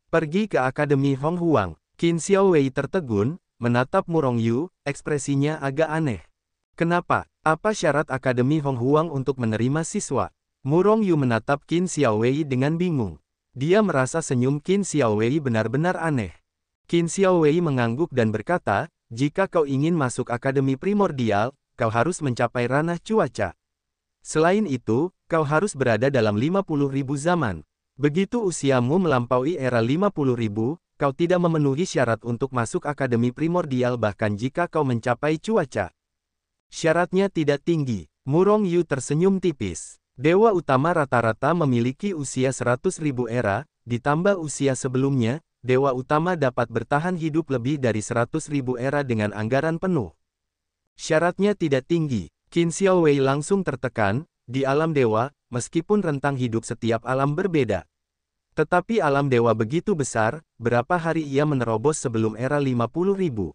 Pergi ke Akademi Hong Huang. Qin Xiaowei tertegun, menatap Murong Yu, ekspresinya agak aneh. Kenapa? Apa syarat Akademi Hong Huang untuk menerima siswa? Murong Yu menatap Qin Xiaowei dengan bingung. Dia merasa senyum Qin Xiaowei benar-benar aneh. Qin Xiaowei mengangguk dan berkata, jika kau ingin masuk Akademi Primordial, kau harus mencapai ranah cuaca. Selain itu, kau harus berada dalam 50.000 zaman. Begitu usiamu melampaui era 50.000, kau tidak memenuhi syarat untuk masuk Akademi Primordial bahkan jika kau mencapai cuaca. Syaratnya tidak tinggi. Murong Yu tersenyum tipis. Dewa utama rata-rata memiliki usia 100.000 era, ditambah usia sebelumnya, dewa utama dapat bertahan hidup lebih dari 100.000 era dengan anggaran penuh. Syaratnya tidak tinggi. Qin Xiaowei langsung tertekan, di alam dewa, meskipun rentang hidup setiap alam berbeda. Tetapi alam dewa begitu besar, berapa hari ia menerobos sebelum era 50.000?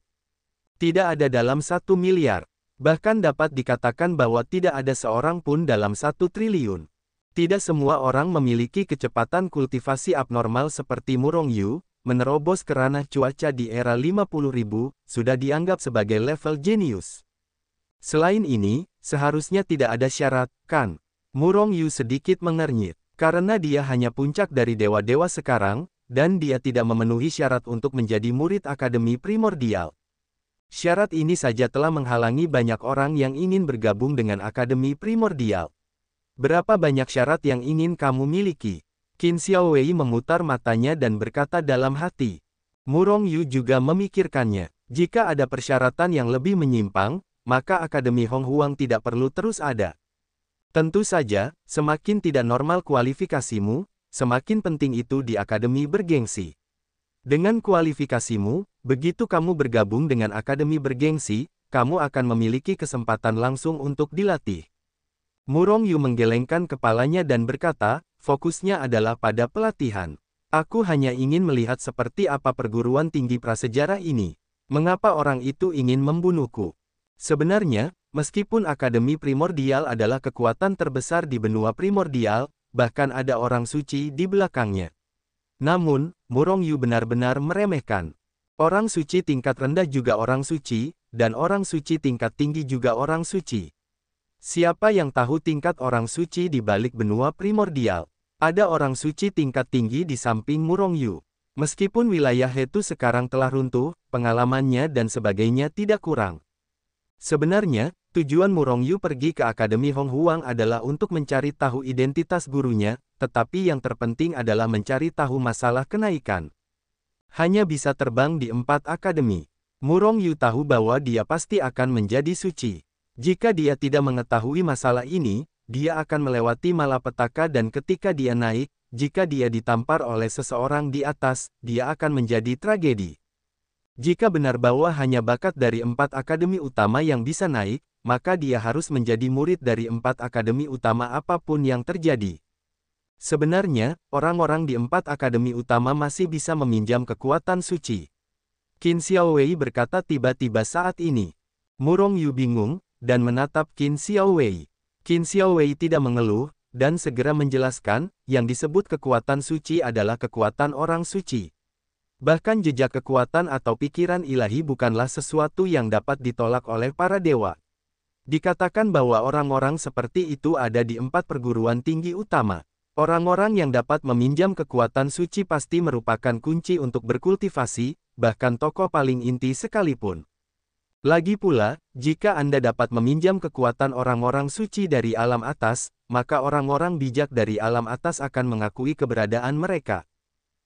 Tidak ada dalam 1 miliar. Bahkan dapat dikatakan bahwa tidak ada seorang pun dalam 1 triliun. Tidak semua orang memiliki kecepatan kultivasi abnormal seperti Murong Yu, menerobos ke ranah cuaca di era 50.000, sudah dianggap sebagai level jenius. Selain ini, seharusnya tidak ada syarat, kan? Murong Yu sedikit mengernyit, karena dia hanya puncak dari dewa-dewa sekarang, dan dia tidak memenuhi syarat untuk menjadi murid Akademi Primordial. Syarat ini saja telah menghalangi banyak orang yang ingin bergabung dengan Akademi Primordial. Berapa banyak syarat yang ingin kamu miliki? Qin Xiaowei memutar matanya dan berkata dalam hati. Murong Yu juga memikirkannya. Jika ada persyaratan yang lebih menyimpang, maka Akademi Hong Huang tidak perlu terus ada. Tentu saja, semakin tidak normal kualifikasimu, semakin penting itu di Akademi bergengsi. Dengan kualifikasimu, begitu kamu bergabung dengan Akademi bergengsi, kamu akan memiliki kesempatan langsung untuk dilatih. Murong Yu menggelengkan kepalanya dan berkata, fokusnya adalah pada pelatihan. Aku hanya ingin melihat seperti apa perguruan tinggi prasejarah ini. Mengapa orang itu ingin membunuhku? Sebenarnya, meskipun Akademi Primordial adalah kekuatan terbesar di benua primordial, bahkan ada orang suci di belakangnya. Namun, Murong Yu benar-benar meremehkan. Orang suci tingkat rendah juga orang suci, dan orang suci tingkat tinggi juga orang suci. Siapa yang tahu tingkat orang suci di balik benua primordial? Ada orang suci tingkat tinggi di samping Murong Yu. Meskipun wilayah Hetu sekarang telah runtuh, pengalamannya dan sebagainya tidak kurang. Sebenarnya, tujuan Murong Yu pergi ke Akademi Hong Huang adalah untuk mencari tahu identitas gurunya, tetapi yang terpenting adalah mencari tahu masalah kenaikan. Hanya bisa terbang di 4 akademi. Murong Yu tahu bahwa dia pasti akan menjadi suci. Jika dia tidak mengetahui masalah ini, dia akan melewati malapetaka dan ketika dia naik, jika dia ditampar oleh seseorang di atas, dia akan menjadi tragedi. Jika benar bahwa hanya bakat dari 4 akademi utama yang bisa naik, maka dia harus menjadi murid dari 4 akademi utama apapun yang terjadi. Sebenarnya, orang-orang di 4 akademi utama masih bisa meminjam kekuatan suci. Qin Xiaowei berkata tiba-tiba saat ini. Murong Yu bingung, dan menatap Qin Xiaowei. Qin Xiaowei tidak mengeluh, dan segera menjelaskan, yang disebut kekuatan suci adalah kekuatan orang suci. Bahkan jejak kekuatan atau pikiran ilahi bukanlah sesuatu yang dapat ditolak oleh para dewa. Dikatakan bahwa orang-orang seperti itu ada di 4 perguruan tinggi utama. Orang-orang yang dapat meminjam kekuatan suci pasti merupakan kunci untuk berkultivasi, bahkan tokoh paling inti sekalipun. Lagi pula, jika Anda dapat meminjam kekuatan orang-orang suci dari alam atas, maka orang-orang bijak dari alam atas akan mengakui keberadaan mereka.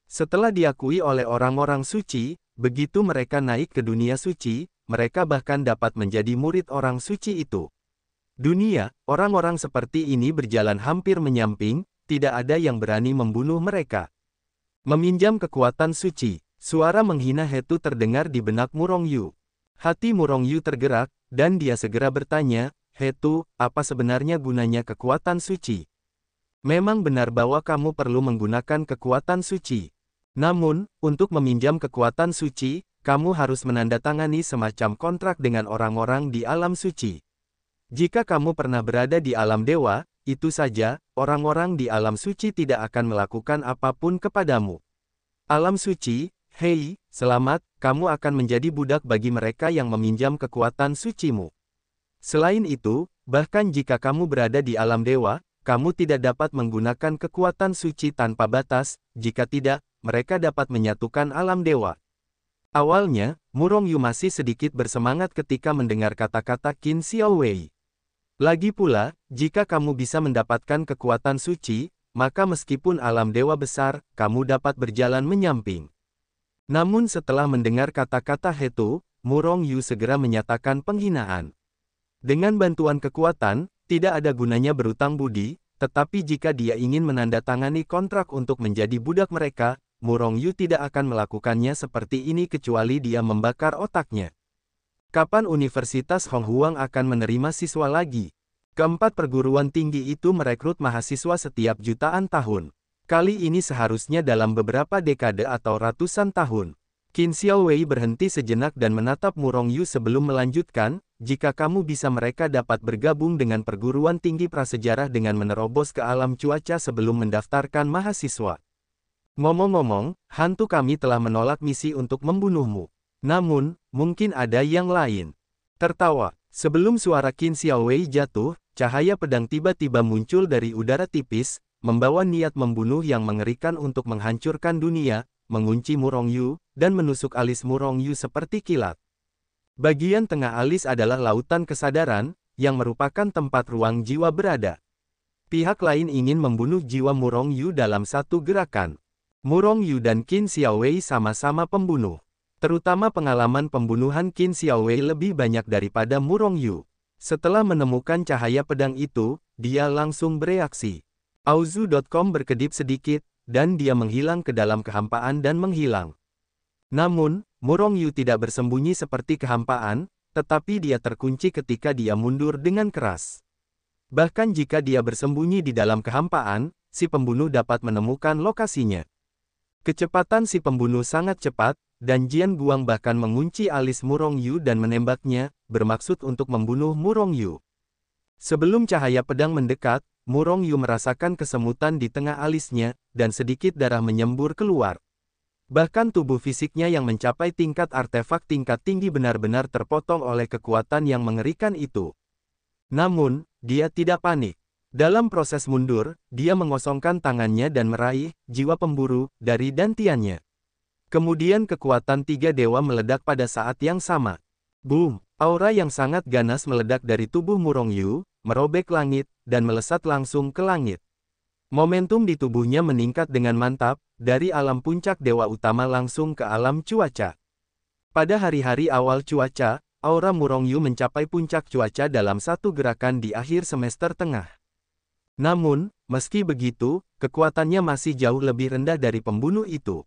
Setelah diakui oleh orang-orang suci, begitu mereka naik ke dunia suci, mereka bahkan dapat menjadi murid orang suci itu. Dunia, orang-orang seperti ini berjalan hampir menyamping, tidak ada yang berani membunuh mereka. Meminjam kekuatan suci, suara menghina Hetu terdengar di benak Murong Yu. Hati Murong Yu tergerak, dan dia segera bertanya, Hetu, apa sebenarnya gunanya kekuatan suci? Memang benar bahwa kamu perlu menggunakan kekuatan suci. Namun, untuk meminjam kekuatan suci, kamu harus menandatangani semacam kontrak dengan orang-orang di alam suci. Jika kamu pernah berada di alam dewa, itu saja, orang-orang di alam suci tidak akan melakukan apapun kepadamu. Alam suci, hei, selamat, kamu akan menjadi budak bagi mereka yang meminjam kekuatan sucimu. Selain itu, bahkan jika kamu berada di alam dewa, kamu tidak dapat menggunakan kekuatan suci tanpa batas, jika tidak, mereka dapat menyatukan alam dewa. Awalnya, Murong Yu masih sedikit bersemangat ketika mendengar kata-kata Qin Xiaowei. Lagi pula, jika kamu bisa mendapatkan kekuatan suci, maka meskipun alam dewa besar, kamu dapat berjalan menyamping. Namun setelah mendengar kata-kata itu, Murong Yu segera menyatakan penghinaan. Dengan bantuan kekuatan, tidak ada gunanya berutang budi, tetapi jika dia ingin menandatangani kontrak untuk menjadi budak mereka, Murong Yu tidak akan melakukannya seperti ini kecuali dia membakar otaknya. Kapan Universitas Honghuang akan menerima siswa lagi? Keempat perguruan tinggi itu merekrut mahasiswa setiap jutaan tahun. Kali ini seharusnya dalam beberapa dekade atau ratusan tahun. Qin Xiaowei berhenti sejenak dan menatap Murong Yu sebelum melanjutkan, jika kamu bisa mereka dapat bergabung dengan perguruan tinggi prasejarah dengan menerobos ke alam cuaca sebelum mendaftarkan mahasiswa. Ngomong-ngomong, hantu kami telah menolak misi untuk membunuhmu. Namun, mungkin ada yang lain. Tertawa, sebelum suara Qin Xiaowei jatuh, cahaya pedang tiba-tiba muncul dari udara tipis, membawa niat membunuh yang mengerikan untuk menghancurkan dunia, mengunci Murong Yu, dan menusuk alis Murong Yu seperti kilat. Bagian tengah alis adalah lautan kesadaran, yang merupakan tempat ruang jiwa berada. Pihak lain ingin membunuh jiwa Murong Yu dalam satu gerakan. Murong Yu dan Qin Xiaowei sama-sama pembunuh. Terutama pengalaman pembunuhan Qin Xiaowei lebih banyak daripada Murong Yu. Setelah menemukan cahaya pedang itu, dia langsung bereaksi. Auzu.com berkedip sedikit, dan dia menghilang ke dalam kehampaan dan menghilang. Namun, Murong Yu tidak bersembunyi seperti kehampaan, tetapi dia terkunci ketika dia mundur dengan keras. Bahkan jika dia bersembunyi di dalam kehampaan, si pembunuh dapat menemukan lokasinya. Kecepatan si pembunuh sangat cepat, dan Jian Guang bahkan mengunci alis Murong Yu dan menembaknya, bermaksud untuk membunuh Murong Yu. Sebelum cahaya pedang mendekat, Murong Yu merasakan kesemutan di tengah alisnya, dan sedikit darah menyembur keluar. Bahkan tubuh fisiknya yang mencapai tingkat artefak tingkat tinggi benar-benar terpotong oleh kekuatan yang mengerikan itu. Namun, dia tidak panik. Dalam proses mundur, dia mengosongkan tangannya dan meraih jiwa pemburu dari dantiannya. Kemudian kekuatan tiga dewa meledak pada saat yang sama. Boom! Aura yang sangat ganas meledak dari tubuh Murong Yu, merobek langit, dan melesat langsung ke langit. Momentum di tubuhnya meningkat dengan mantap, dari alam puncak dewa utama langsung ke alam cuaca. Pada hari-hari awal cuaca, aura Murong Yu mencapai puncak cuaca dalam satu gerakan di akhir semester tengah. Namun, meski begitu, kekuatannya masih jauh lebih rendah dari pembunuh itu.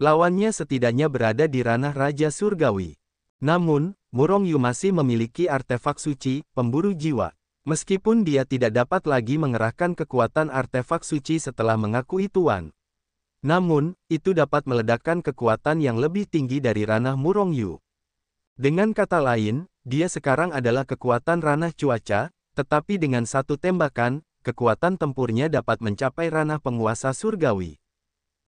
Lawannya setidaknya berada di ranah Raja Surgawi. Namun, Murong Yu masih memiliki artefak suci, pemburu jiwa. Meskipun dia tidak dapat lagi mengerahkan kekuatan artefak suci setelah mengakui Tuan. Namun, itu dapat meledakkan kekuatan yang lebih tinggi dari ranah Murong Yu. Dengan kata lain, dia sekarang adalah kekuatan ranah cuaca, tetapi dengan satu tembakan, kekuatan tempurnya dapat mencapai ranah penguasa surgawi.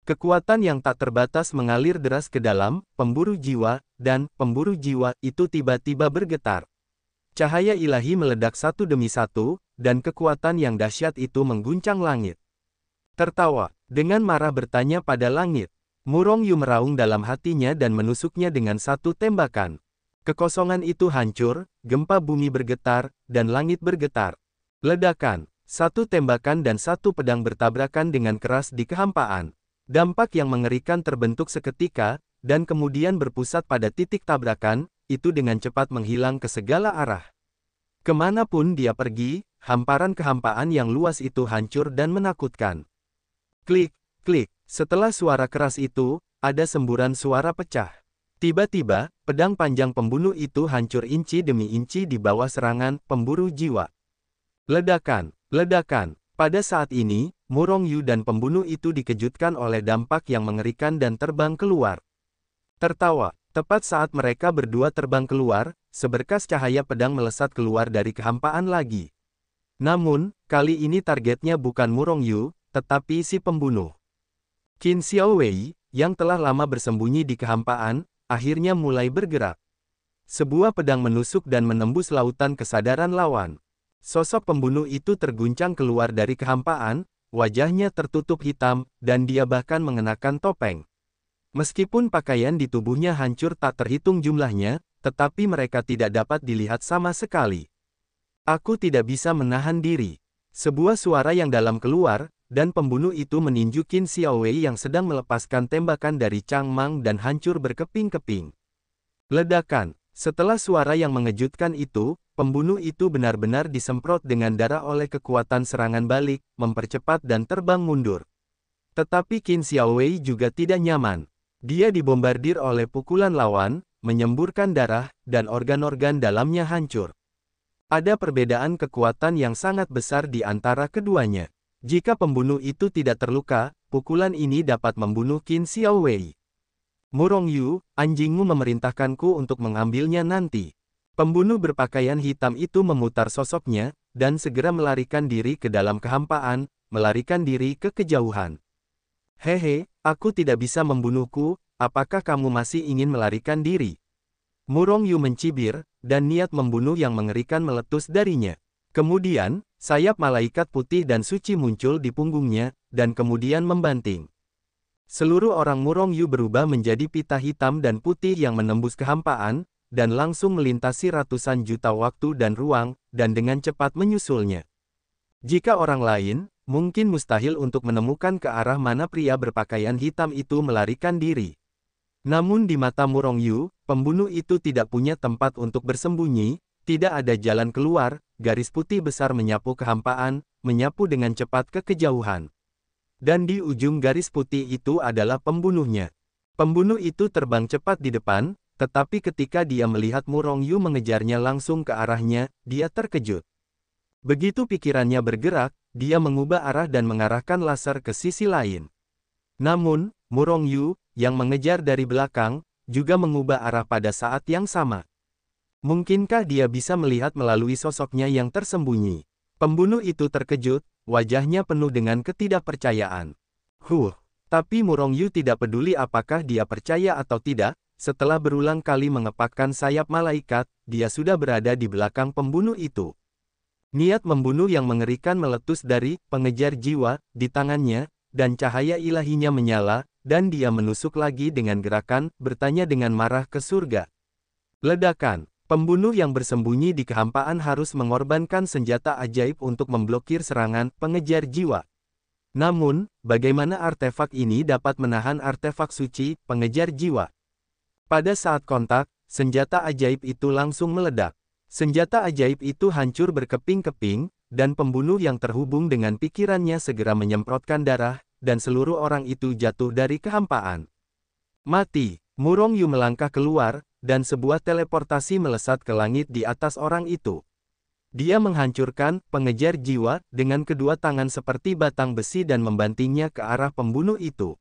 Kekuatan yang tak terbatas mengalir deras ke dalam pemburu jiwa, dan pemburu jiwa itu tiba-tiba bergetar. Cahaya ilahi meledak satu demi satu, dan kekuatan yang dahsyat itu mengguncang langit. Tertawa, dengan marah bertanya pada langit. Murong Yu meraung dalam hatinya dan menusuknya dengan satu tembakan. Kekosongan itu hancur, gempa bumi bergetar, dan langit bergetar. Ledakan, satu tembakan dan satu pedang bertabrakan dengan keras di kehampaan. Dampak yang mengerikan terbentuk seketika, dan kemudian berpusat pada titik tabrakan, itu dengan cepat menghilang ke segala arah. Kemanapun dia pergi, hamparan kehampaan yang luas itu hancur dan menakutkan. Klik, klik, setelah suara keras itu, ada semburan suara pecah. Tiba-tiba, pedang panjang pembunuh itu hancur inci demi inci di bawah serangan pemburu jiwa. Ledakan, ledakan. Pada saat ini, Murong Yu dan pembunuh itu dikejutkan oleh dampak yang mengerikan dan terbang keluar. Tertawa, tepat saat mereka berdua terbang keluar, seberkas cahaya pedang melesat keluar dari kehampaan lagi. Namun, kali ini targetnya bukan Murong Yu, tetapi si pembunuh. Qin Xiaowei, yang telah lama bersembunyi di kehampaan, akhirnya mulai bergerak. Sebuah pedang menusuk dan menembus lautan kesadaran lawan. Sosok pembunuh itu terguncang keluar dari kehampaan, wajahnya tertutup hitam, dan dia bahkan mengenakan topeng. Meskipun pakaian di tubuhnya hancur tak terhitung jumlahnya, tetapi mereka tidak dapat dilihat sama sekali. Aku tidak bisa menahan diri. Sebuah suara yang dalam keluar, dan pembunuh itu meninju Qin Xiaowei yang sedang melepaskan tembakan dari Chang Mang dan hancur berkeping-keping. Ledakan. Setelah suara yang mengejutkan itu, pembunuh itu benar-benar disemprot dengan darah oleh kekuatan serangan balik, mempercepat dan terbang mundur. Tetapi Qin Xiaowei juga tidak nyaman. Dia dibombardir oleh pukulan lawan, menyemburkan darah, dan organ-organ dalamnya hancur. Ada perbedaan kekuatan yang sangat besar di antara keduanya. Jika pembunuh itu tidak terluka, pukulan ini dapat membunuh Qin Xiaowei. Murong Yu, anjingmu memerintahkanku untuk mengambilnya nanti. Pembunuh berpakaian hitam itu memutar sosoknya, dan segera melarikan diri ke dalam kehampaan, melarikan diri ke kejauhan. Hehe, aku tidak bisa membunuhku, apakah kamu masih ingin melarikan diri? Murong Yu mencibir, dan niat membunuh yang mengerikan meletus darinya. Kemudian, sayap malaikat putih dan suci muncul di punggungnya, dan kemudian membanting. Seluruh orang Murong Yu berubah menjadi pita hitam dan putih yang menembus kehampaan, dan langsung melintasi ratusan juta waktu dan ruang, dan dengan cepat menyusulnya. Jika orang lain, mungkin mustahil untuk menemukan ke arah mana pria berpakaian hitam itu melarikan diri. Namun di mata Murong Yu, pembunuh itu tidak punya tempat untuk bersembunyi, tidak ada jalan keluar, garis putih besar menyapu kehampaan, menyapu dengan cepat ke kejauhan. Dan di ujung garis putih itu adalah pembunuhnya. Pembunuh itu terbang cepat di depan, tetapi ketika dia melihat Murong Yu mengejarnya langsung ke arahnya, dia terkejut. Begitu pikirannya bergerak, dia mengubah arah dan mengarahkan laser ke sisi lain. Namun, Murong Yu, yang mengejar dari belakang, juga mengubah arah pada saat yang sama. Mungkinkah dia bisa melihat melalui sosoknya yang tersembunyi? Pembunuh itu terkejut, wajahnya penuh dengan ketidakpercayaan. Tapi Murong Yu tidak peduli apakah dia percaya atau tidak, setelah berulang kali mengepakkan sayap malaikat, dia sudah berada di belakang pembunuh itu. Niat membunuh yang mengerikan meletus dari pengejar jiwa di tangannya, dan cahaya ilahinya menyala, dan dia menusuk lagi dengan gerakan, bertanya dengan marah ke surga. Ledakan. Pembunuh yang bersembunyi di kehampaan harus mengorbankan senjata ajaib untuk memblokir serangan pengejar jiwa. Namun, bagaimana artefak ini dapat menahan artefak suci pengejar jiwa? Pada saat kontak, senjata ajaib itu langsung meledak. Senjata ajaib itu hancur berkeping-keping, dan pembunuh yang terhubung dengan pikirannya segera menyemprotkan darah, dan seluruh orang itu jatuh dari kehampaan. Mati. Murong Yu melangkah keluar, dan sebuah teleportasi melesat ke langit di atas orang itu. Dia menghancurkan pengejar jiwa dengan kedua tangan seperti batang besi dan membantingnya ke arah pembunuh itu.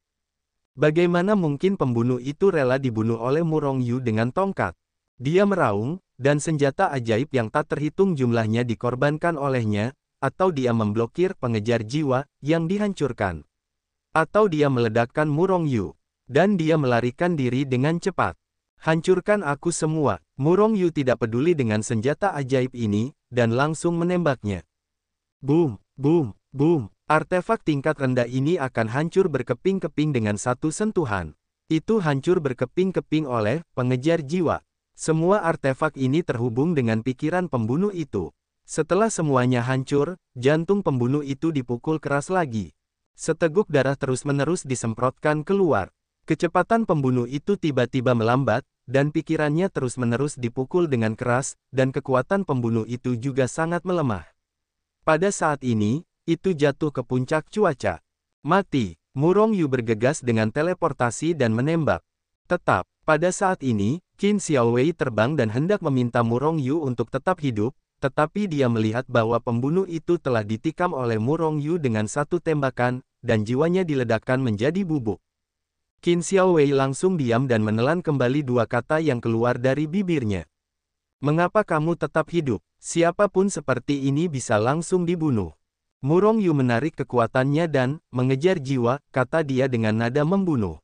Bagaimana mungkin pembunuh itu rela dibunuh oleh Murong Yu dengan tongkat? Dia meraung, dan senjata ajaib yang tak terhitung jumlahnya dikorbankan olehnya, atau dia memblokir pengejar jiwa yang dihancurkan. Atau dia meledakkan Murong Yu. Dan dia melarikan diri dengan cepat. Hancurkan aku semua. Murong Yu tidak peduli dengan senjata ajaib ini, dan langsung menembaknya. Boom, boom, boom. Artefak tingkat rendah ini akan hancur berkeping-keping dengan satu sentuhan. Itu hancur berkeping-keping oleh pengejar jiwa. Semua artefak ini terhubung dengan pikiran pembunuh itu. Setelah semuanya hancur, jantung pembunuh itu dipukul keras lagi. Seteguk darah terus-menerus disemprotkan keluar. Kecepatan pembunuh itu tiba-tiba melambat, dan pikirannya terus-menerus dipukul dengan keras, dan kekuatan pembunuh itu juga sangat melemah. Pada saat ini, itu jatuh ke puncak cuaca. Mati. Murong Yu bergegas dengan teleportasi dan menembak. Tetap, pada saat ini, Qin Xiaowei terbang dan hendak meminta Murong Yu untuk tetap hidup, tetapi dia melihat bahwa pembunuh itu telah ditikam oleh Murong Yu dengan satu tembakan, dan jiwanya diledakkan menjadi bubuk. Qin Xiaowei langsung diam dan menelan kembali dua kata yang keluar dari bibirnya. Mengapa kamu tetap hidup? Siapapun seperti ini bisa langsung dibunuh. Murong Yu menarik kekuatannya dan mengejar jiwa, kata dia dengan nada membunuh.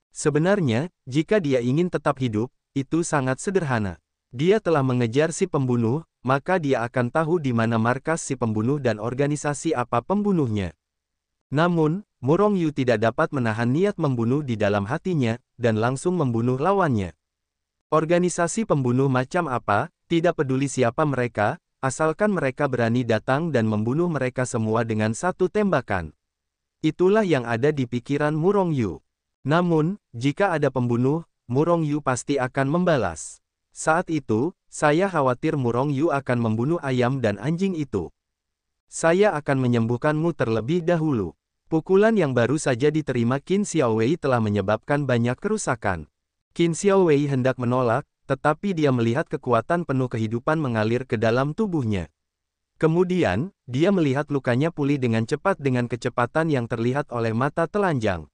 Sebenarnya, jika dia ingin tetap hidup, itu sangat sederhana. Dia telah mengejar si pembunuh, maka dia akan tahu di mana markas si pembunuh dan organisasi apa pembunuhnya. Namun, Murong Yu tidak dapat menahan niat membunuh di dalam hatinya, dan langsung membunuh lawannya. Organisasi pembunuh macam apa, tidak peduli siapa mereka, asalkan mereka berani datang dan membunuh mereka semua dengan satu tembakan. Itulah yang ada di pikiran Murong Yu. Namun, jika ada pembunuh, Murong Yu pasti akan membalas. Saat itu, saya khawatir Murong Yu akan membunuh ayam dan anjing itu. Saya akan menyembuhkanmu terlebih dahulu. Pukulan yang baru saja diterima Qin Xiaowei telah menyebabkan banyak kerusakan. Qin Xiaowei hendak menolak, tetapi dia melihat kekuatan penuh kehidupan mengalir ke dalam tubuhnya. Kemudian, dia melihat lukanya pulih dengan cepat dengan kecepatan yang terlihat oleh mata telanjang.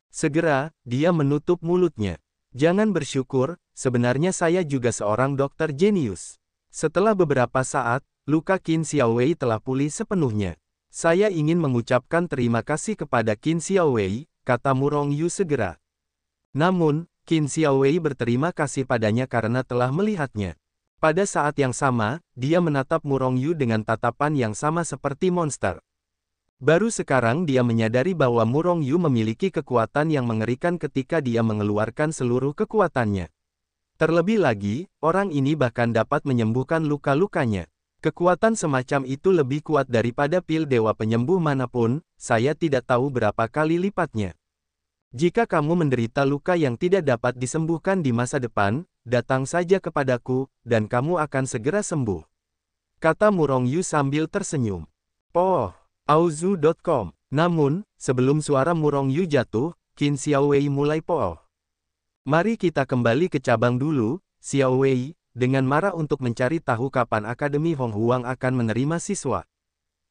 Segera, dia menutup mulutnya. Jangan bersyukur, sebenarnya saya juga seorang dokter jenius. Setelah beberapa saat, luka Qin Xiaowei telah pulih sepenuhnya. Saya ingin mengucapkan terima kasih kepada Qin Xiaowei, kata Murong Yu segera. Namun, Qin Xiaowei berterima kasih padanya karena telah melihatnya. Pada saat yang sama, dia menatap Murong Yu dengan tatapan yang sama seperti monster. Baru sekarang dia menyadari bahwa Murong Yu memiliki kekuatan yang mengerikan ketika dia mengeluarkan seluruh kekuatannya. Terlebih lagi, orang ini bahkan dapat menyembuhkan luka-lukanya. Kekuatan semacam itu lebih kuat daripada pil dewa penyembuh manapun, saya tidak tahu berapa kali lipatnya. Jika kamu menderita luka yang tidak dapat disembuhkan di masa depan, datang saja kepadaku, dan kamu akan segera sembuh. Kata Murong Yu sambil tersenyum. Oh, Auzu.com. Namun, sebelum suara Murong Yu jatuh, Qin Xiaowei mulai po'oh. Mari kita kembali ke cabang dulu, Xiaowei, dengan marah untuk mencari tahu kapan Akademi Hong Huang akan menerima siswa.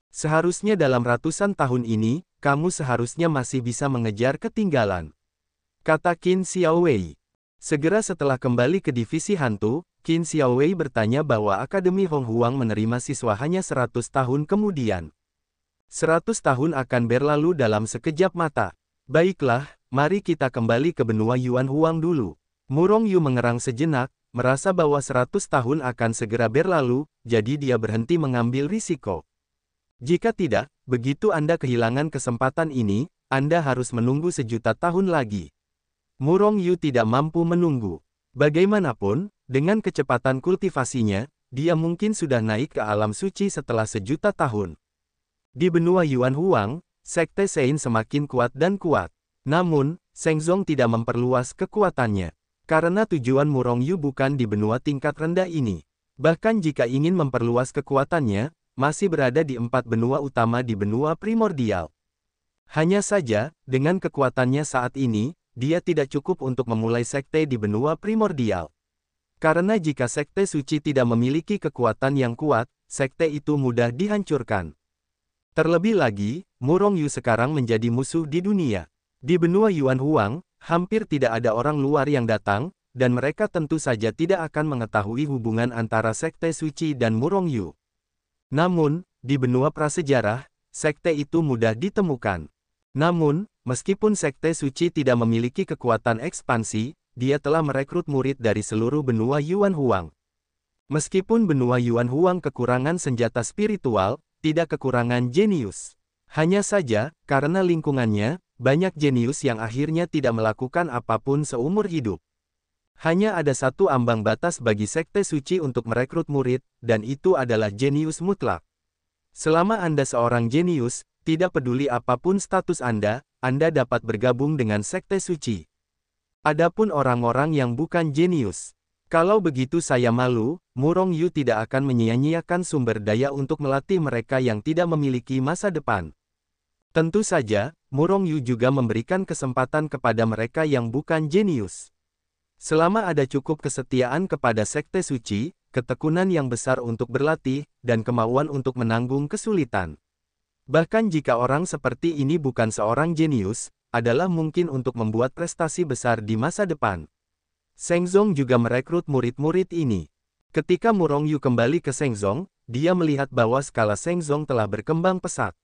Seharusnya dalam ratusan tahun ini, kamu seharusnya masih bisa mengejar ketinggalan. Kata Qin Xiaowei. Segera setelah kembali ke divisi hantu, Qin Xiaowei bertanya bahwa Akademi Hong Huang menerima siswa hanya 100 tahun kemudian. 100 tahun akan berlalu dalam sekejap mata. Baiklah, mari kita kembali ke benua Yuan Huang dulu. Murong Yu mengerang sejenak, merasa bahwa 100 tahun akan segera berlalu, jadi dia berhenti mengambil risiko. Jika tidak, begitu Anda kehilangan kesempatan ini, Anda harus menunggu 1.000.000 tahun lagi. Murong Yu tidak mampu menunggu. Bagaimanapun, dengan kecepatan kultivasinya, dia mungkin sudah naik ke alam suci setelah 1.000.000 tahun. Di benua Yuan Huang, Sekte Sein semakin kuat dan kuat. Namun, Shengzong tidak memperluas kekuatannya. Karena tujuan Murong Yu bukan di benua tingkat rendah ini. Bahkan jika ingin memperluas kekuatannya, masih berada di 4 benua utama di benua primordial. Hanya saja, dengan kekuatannya saat ini, dia tidak cukup untuk memulai sekte di benua primordial. Karena jika sekte suci tidak memiliki kekuatan yang kuat, sekte itu mudah dihancurkan. Terlebih lagi, Murong Yu sekarang menjadi musuh di dunia. Di benua Yuan Huang, hampir tidak ada orang luar yang datang, dan mereka tentu saja tidak akan mengetahui hubungan antara Sekte Suci dan Murong Yu. Namun, di benua prasejarah, sekte itu mudah ditemukan. Namun, meskipun Sekte Suci tidak memiliki kekuatan ekspansi, dia telah merekrut murid dari seluruh benua Yuan Huang. Meskipun benua Yuan Huang kekurangan senjata spiritual, tidak kekurangan jenius. Hanya saja, karena lingkungannya, banyak jenius yang akhirnya tidak melakukan apapun seumur hidup. Hanya ada satu ambang batas bagi Sekte Suci untuk merekrut murid, dan itu adalah jenius mutlak. Selama Anda seorang jenius, tidak peduli apapun status Anda dapat bergabung dengan Sekte Suci. Adapun orang-orang yang bukan jenius, kalau begitu saya malu, Murong Yu tidak akan menyia-nyiakan sumber daya untuk melatih mereka yang tidak memiliki masa depan. Tentu saja, Murong Yu juga memberikan kesempatan kepada mereka yang bukan jenius. Selama ada cukup kesetiaan kepada Sekte Suci, ketekunan yang besar untuk berlatih, dan kemauan untuk menanggung kesulitan. Bahkan jika orang seperti ini bukan seorang jenius, adalah mungkin untuk membuat prestasi besar di masa depan. Shengzong juga merekrut murid-murid ini. Ketika Murong Yu kembali ke Shengzong, dia melihat bahwa skala Shengzong telah berkembang pesat.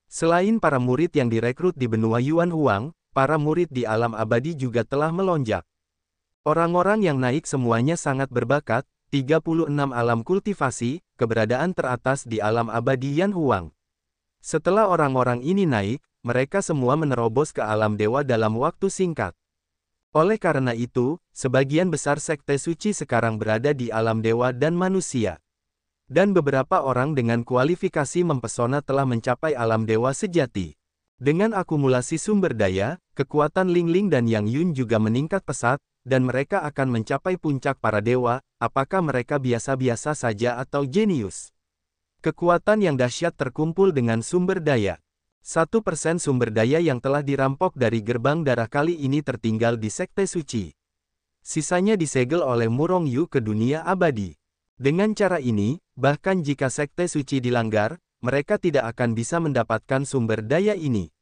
Selain para murid yang direkrut di benua Yuan Huang, para murid di alam abadi juga telah melonjak. Orang-orang yang naik semuanya sangat berbakat, 36 alam kultivasi, keberadaan teratas di alam abadi Yan Huang. Setelah orang-orang ini naik, mereka semua menerobos ke alam dewa dalam waktu singkat. Oleh karena itu, sebagian besar sekte suci sekarang berada di alam dewa dan manusia. Dan beberapa orang dengan kualifikasi mempesona telah mencapai alam dewa sejati. Dengan akumulasi sumber daya, kekuatan Ling Ling dan Yang Yun juga meningkat pesat, dan mereka akan mencapai puncak para dewa, apakah mereka biasa-biasa saja atau jenius. Kekuatan yang dahsyat terkumpul dengan sumber daya. 1% sumber daya yang telah dirampok dari gerbang darah kali ini tertinggal di sekte suci. Sisanya disegel oleh Murong Yu ke dunia abadi. Dengan cara ini, bahkan jika sekte suci dilanggar, mereka tidak akan bisa mendapatkan sumber daya ini.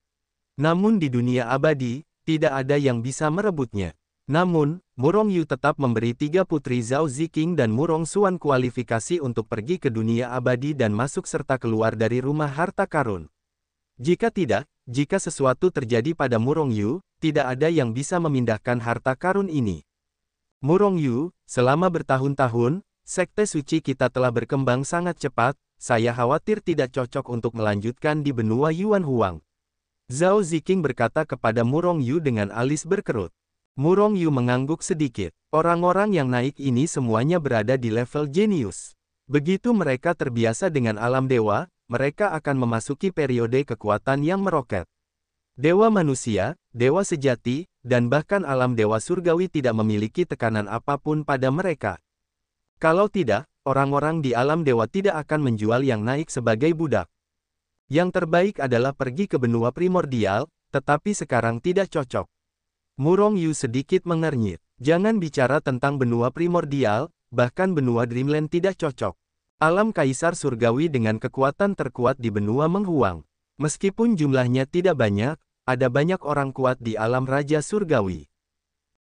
Namun di dunia abadi, tidak ada yang bisa merebutnya. Namun, Murong Yu tetap memberi 3 putri Zhao Ziqing dan Murong Xuan kualifikasi untuk pergi ke dunia abadi dan masuk serta keluar dari rumah harta karun. Jika tidak, jika sesuatu terjadi pada Murong Yu, tidak ada yang bisa memindahkan harta karun ini. Murong Yu, selama bertahun-tahun, sekte suci kita telah berkembang sangat cepat, saya khawatir tidak cocok untuk melanjutkan di benua Yuan Huang. Zhao Ziqing berkata kepada Murong Yu dengan alis berkerut. Murong Yu mengangguk sedikit. Orang-orang yang naik ini semuanya berada di level jenius. Begitu mereka terbiasa dengan alam dewa, mereka akan memasuki periode kekuatan yang meroket. Dewa manusia, dewa sejati, dan bahkan alam dewa surgawi tidak memiliki tekanan apapun pada mereka. Kalau tidak, orang-orang di alam dewa tidak akan menjual yang naik sebagai budak. Yang terbaik adalah pergi ke benua primordial, tetapi sekarang tidak cocok. Murong Yu sedikit mengernyit. Jangan bicara tentang benua primordial, bahkan benua Dreamland tidak cocok. Alam kaisar surgawi dengan kekuatan terkuat di benua Menghuang. Meskipun jumlahnya tidak banyak, ada banyak orang kuat di alam raja surgawi.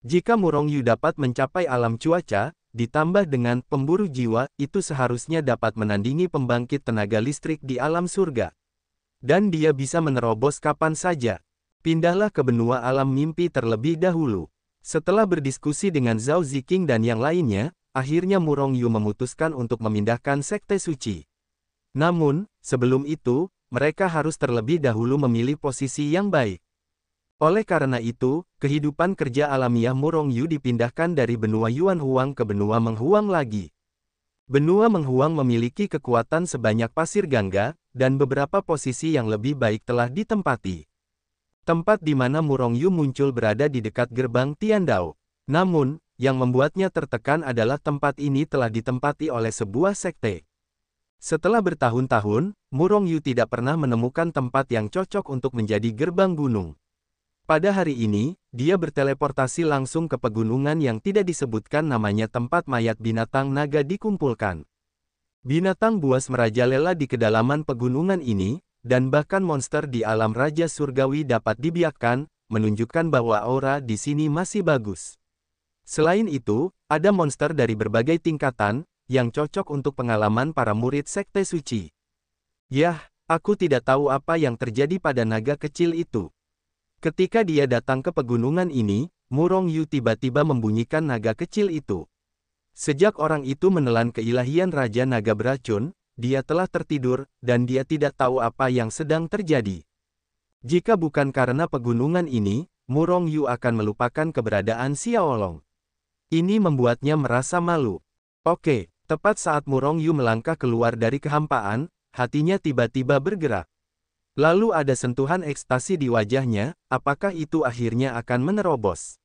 Jika Murong Yu dapat mencapai alam cuaca, ditambah dengan pemburu jiwa, itu seharusnya dapat menandingi pembangkit tenaga listrik di alam surga. Dan dia bisa menerobos kapan saja. Pindahlah ke benua alam mimpi terlebih dahulu. Setelah berdiskusi dengan Zhao Ziqing dan yang lainnya, akhirnya Murong Yu memutuskan untuk memindahkan sekte suci. Namun, sebelum itu, mereka harus terlebih dahulu memilih posisi yang baik. Oleh karena itu, kehidupan kerja alamiah Murong Yu dipindahkan dari benua Yuan Huang ke benua Menghuang lagi. Benua Menghuang memiliki kekuatan sebanyak pasir gangga, dan beberapa posisi yang lebih baik telah ditempati. Tempat di mana Murong Yu muncul berada di dekat gerbang Tiandao. Namun, yang membuatnya tertekan adalah tempat ini telah ditempati oleh sebuah sekte. Setelah bertahun-tahun, Murong Yu tidak pernah menemukan tempat yang cocok untuk menjadi gerbang gunung. Pada hari ini, dia berteleportasi langsung ke pegunungan yang tidak disebutkan namanya tempat mayat binatang naga dikumpulkan. Binatang buas merajalela di kedalaman pegunungan ini, dan bahkan monster di alam raja surgawi dapat dibiakkan, menunjukkan bahwa aura di sini masih bagus. Selain itu, ada monster dari berbagai tingkatan, yang cocok untuk pengalaman para murid sekte suci. Yah, aku tidak tahu apa yang terjadi pada naga kecil itu. Ketika dia datang ke pegunungan ini, Murong Yu tiba-tiba membunyikan naga kecil itu. Sejak orang itu menelan keilahian Raja Naga Beracun, dia telah tertidur, dan dia tidak tahu apa yang sedang terjadi. Jika bukan karena pegunungan ini, Murong Yu akan melupakan keberadaan Xiaolong. Ini membuatnya merasa malu. Oke, tepat saat Murong Yu melangkah keluar dari kehampaan, hatinya tiba-tiba bergerak. Lalu ada sentuhan ekstasi di wajahnya, apakah itu akhirnya akan menerobos?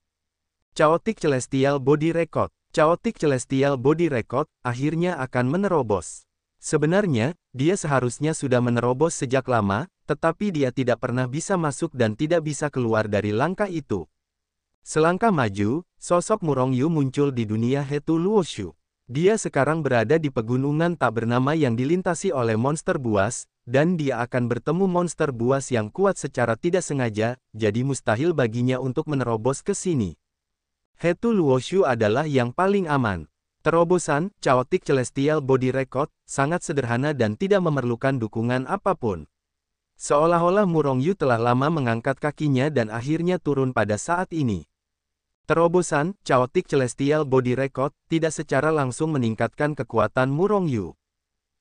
Chaotic Celestial Body Record. Chaotic Celestial Body Record, akhirnya akan menerobos. Sebenarnya, dia seharusnya sudah menerobos sejak lama, tetapi dia tidak pernah bisa masuk dan tidak bisa keluar dari langkah itu. Selangkah maju, sosok Murong Yu muncul di dunia Hetu Luoshu. Dia sekarang berada di pegunungan tak bernama yang dilintasi oleh monster buas, dan dia akan bertemu monster buas yang kuat secara tidak sengaja, jadi mustahil baginya untuk menerobos ke sini. Hetu Luoshu adalah yang paling aman. Terobosan, Chaotic Celestial Body Record, sangat sederhana dan tidak memerlukan dukungan apapun. Seolah-olah Murong Yu telah lama mengangkat kakinya dan akhirnya turun pada saat ini. Terobosan, Chaotic Celestial Body Record, tidak secara langsung meningkatkan kekuatan Murong Yu.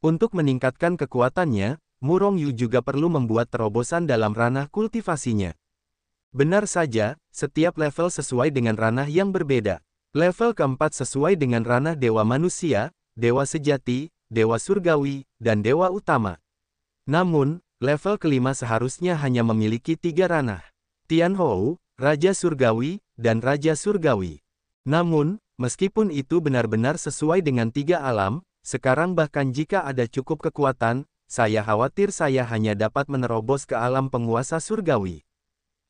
Untuk meningkatkan kekuatannya, Murong Yu juga perlu membuat terobosan dalam ranah kultivasinya. Benar saja, setiap level sesuai dengan ranah yang berbeda. Level keempat sesuai dengan ranah Dewa Manusia, Dewa Sejati, Dewa Surgawi, dan Dewa Utama. Namun, level kelima seharusnya hanya memiliki 3 ranah. Tianhou, Raja Surgawi, dan Raja Surgawi. Namun, meskipun itu benar-benar sesuai dengan 3 alam, sekarang bahkan jika ada cukup kekuatan, saya khawatir saya hanya dapat menerobos ke alam penguasa surgawi.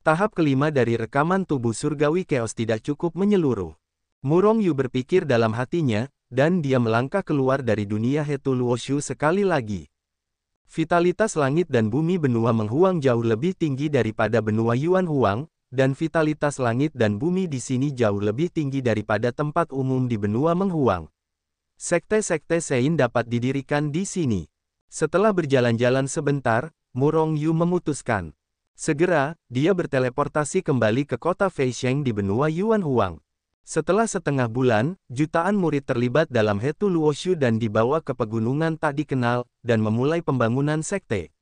Tahap kelima dari rekaman tubuh surgawi Chaos tidak cukup menyeluruh. Murong Yu berpikir dalam hatinya, dan dia melangkah keluar dari dunia Hetu Luoshu sekali lagi. Vitalitas langit dan bumi benua Menghuang jauh lebih tinggi daripada benua Yuan Huang, dan vitalitas langit dan bumi di sini jauh lebih tinggi daripada tempat umum di benua Menghuang. Sekte-sekte Sein dapat didirikan di sini. Setelah berjalan-jalan sebentar, Murong Yu memutuskan. Segera, dia berteleportasi kembali ke kota Feisheng di benua Yuan Huang. Setelah setengah bulan, jutaan murid terlibat dalam Hetu Luoshu dan dibawa ke pegunungan tak dikenal, dan memulai pembangunan sekte.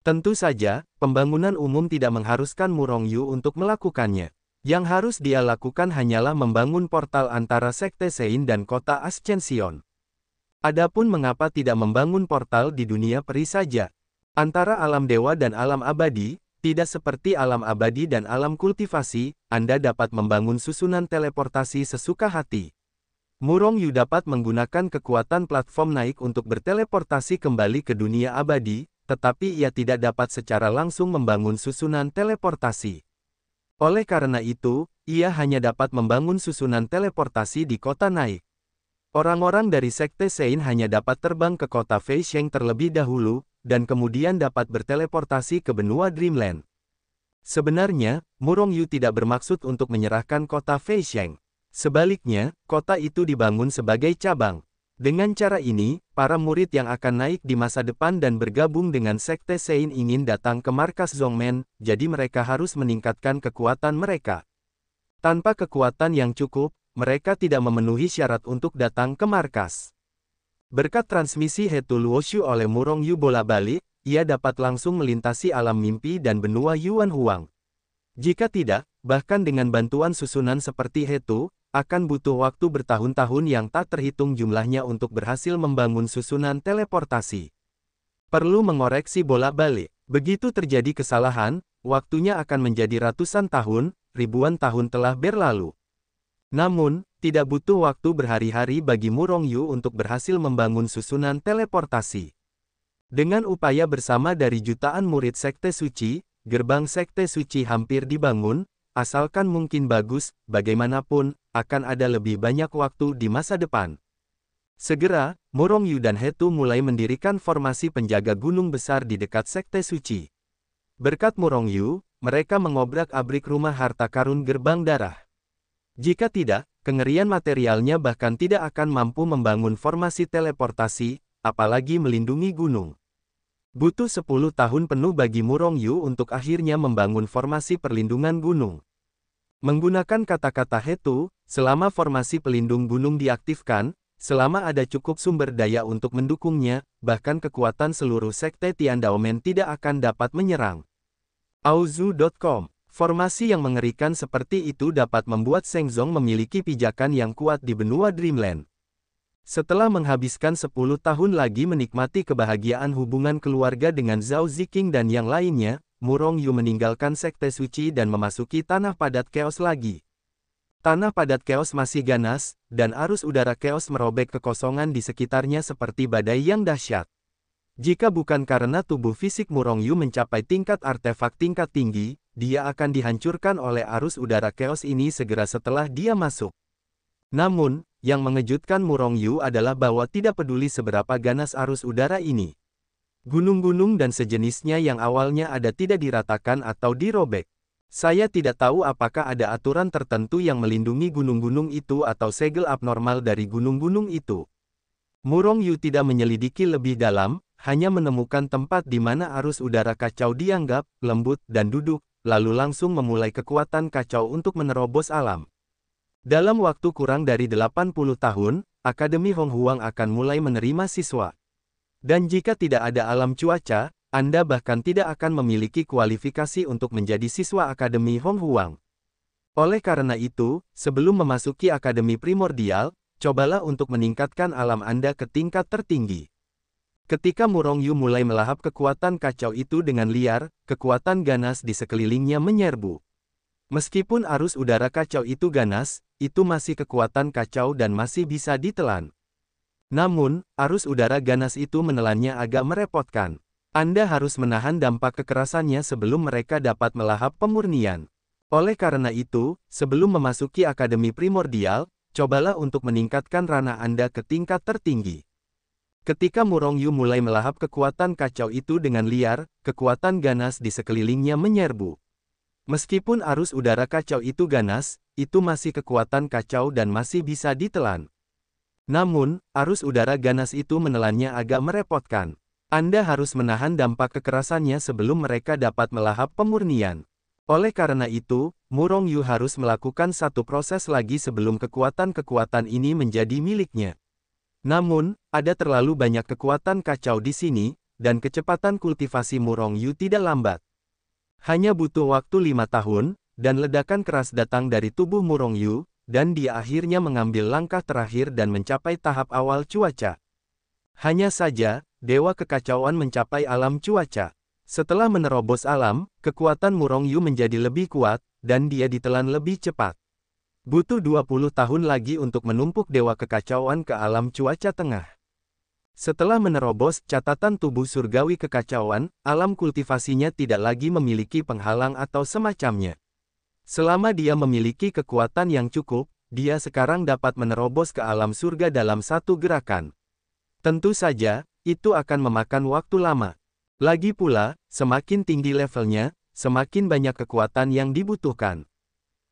Tentu saja, pembangunan umum tidak mengharuskan Murong Yu untuk melakukannya. Yang harus dia lakukan hanyalah membangun portal antara sekte Sein dan kota Ascension. Adapun mengapa tidak membangun portal di dunia peri saja? Antara alam dewa dan alam abadi, tidak seperti alam abadi dan alam kultivasi, Anda dapat membangun susunan teleportasi sesuka hati. Murong Yu dapat menggunakan kekuatan platform naik untuk berteleportasi kembali ke dunia abadi, tetapi ia tidak dapat secara langsung membangun susunan teleportasi. Oleh karena itu, ia hanya dapat membangun susunan teleportasi di kota naik. Orang-orang dari sekte Sein hanya dapat terbang ke kota Feisheng terlebih dahulu, dan kemudian dapat berteleportasi ke benua Dreamland. Sebenarnya, Murong Yu tidak bermaksud untuk menyerahkan kota Feisheng. Sebaliknya, kota itu dibangun sebagai cabang. Dengan cara ini, para murid yang akan naik di masa depan dan bergabung dengan sekte Sein ingin datang ke markas Zhongmen, jadi mereka harus meningkatkan kekuatan mereka. Tanpa kekuatan yang cukup, mereka tidak memenuhi syarat untuk datang ke markas. Berkat transmisi Hetu Luoshu oleh Murong Yu bolak-balik, ia dapat langsung melintasi alam mimpi dan benua Yuan Huang. Jika tidak, bahkan dengan bantuan susunan seperti Hetu, akan butuh waktu bertahun-tahun yang tak terhitung jumlahnya untuk berhasil membangun susunan teleportasi. Perlu mengoreksi bolak-balik. Begitu terjadi kesalahan, waktunya akan menjadi ratusan tahun, ribuan tahun telah berlalu. Namun, tidak butuh waktu berhari-hari bagi Murong Yu untuk berhasil membangun susunan teleportasi. Dengan upaya bersama dari jutaan murid Sekte Suci, gerbang Sekte Suci hampir dibangun, asalkan mungkin bagus, bagaimanapun, akan ada lebih banyak waktu di masa depan. Segera, Murong Yu dan Hetu mulai mendirikan formasi penjaga gunung besar di dekat Sekte Suci. Berkat Murong Yu, mereka mengobrak-abrik rumah harta karun gerbang darah. Jika tidak, kengerian materialnya bahkan tidak akan mampu membangun formasi teleportasi, apalagi melindungi gunung. Butuh 10 tahun penuh bagi Murong Yu untuk akhirnya membangun formasi perlindungan gunung. Menggunakan kata-kata Hetu, selama formasi pelindung gunung diaktifkan, selama ada cukup sumber daya untuk mendukungnya, bahkan kekuatan seluruh sekte Tiandaomen tidak akan dapat menyerang. Auzu.com. Formasi yang mengerikan seperti itu dapat membuat Sheng Zong memiliki pijakan yang kuat di benua Dreamland. Setelah menghabiskan 10 tahun lagi menikmati kebahagiaan hubungan keluarga dengan Zhao Ziqing dan yang lainnya, Murong Yu meninggalkan Sekte Suci dan memasuki tanah padat Chaos lagi. Tanah padat Chaos masih ganas, dan arus udara Chaos merobek kekosongan di sekitarnya seperti badai yang dahsyat. Jika bukan karena tubuh fisik Murong Yu mencapai tingkat artefak tingkat tinggi, dia akan dihancurkan oleh arus udara Chaos ini segera setelah dia masuk. Namun, yang mengejutkan Murong Yu adalah bahwa tidak peduli seberapa ganas arus udara ini. Gunung-gunung dan sejenisnya yang awalnya ada tidak diratakan atau dirobek. Saya tidak tahu apakah ada aturan tertentu yang melindungi gunung-gunung itu atau segel abnormal dari gunung-gunung itu. Murong Yu tidak menyelidiki lebih dalam, hanya menemukan tempat di mana arus udara kacau dianggap lembut dan duduk, lalu langsung memulai kekuatan kacau untuk menerobos alam. Dalam waktu kurang dari 80 tahun, Akademi Honghuang akan mulai menerima siswa. Dan jika tidak ada alam cuaca, Anda bahkan tidak akan memiliki kualifikasi untuk menjadi siswa Akademi Honghuang. Oleh karena itu, sebelum memasuki Akademi Primordial, cobalah untuk meningkatkan alam Anda ke tingkat tertinggi. Ketika Murongyu mulai melahap kekuatan kacau itu dengan liar, kekuatan ganas di sekelilingnya menyerbu. Meskipun arus udara kacau itu ganas, itu masih kekuatan kacau dan masih bisa ditelan. Namun, arus udara ganas itu menelannya agak merepotkan. Anda harus menahan dampak kekerasannya sebelum mereka dapat melahap pemurnian. Oleh karena itu, sebelum memasuki Akademi Primordial, cobalah untuk meningkatkan ranah Anda ke tingkat tertinggi. Ketika Murongyu mulai melahap kekuatan kacau itu dengan liar, kekuatan ganas di sekelilingnya menyerbu. Meskipun arus udara kacau itu ganas, itu masih kekuatan kacau dan masih bisa ditelan. Namun, arus udara ganas itu menelannya agak merepotkan. Anda harus menahan dampak kekerasannya sebelum mereka dapat melahap pemurnian. Oleh karena itu, Murongyu harus melakukan satu proses lagi sebelum kekuatan-kekuatan ini menjadi miliknya. Namun, ada terlalu banyak kekuatan kacau di sini, dan kecepatan kultivasi Murongyu tidak lambat. Hanya butuh waktu 5 tahun, dan ledakan keras datang dari tubuh Murongyu, dan dia akhirnya mengambil langkah terakhir dan mencapai tahap awal cuaca. Hanya saja, Dewa Kekacauan mencapai alam cuaca. Setelah menerobos alam, kekuatan Murongyu menjadi lebih kuat, dan dia ditelan lebih cepat. Butuh 20 tahun lagi untuk menumpuk Dewa Kekacauan ke alam cuaca tengah. Setelah menerobos catatan tubuh surgawi kekacauan, alam kultivasinya tidak lagi memiliki penghalang atau semacamnya. Selama dia memiliki kekuatan yang cukup, dia sekarang dapat menerobos ke alam surga dalam satu gerakan. Tentu saja, itu akan memakan waktu lama. Lagi pula, semakin tinggi levelnya, semakin banyak kekuatan yang dibutuhkan.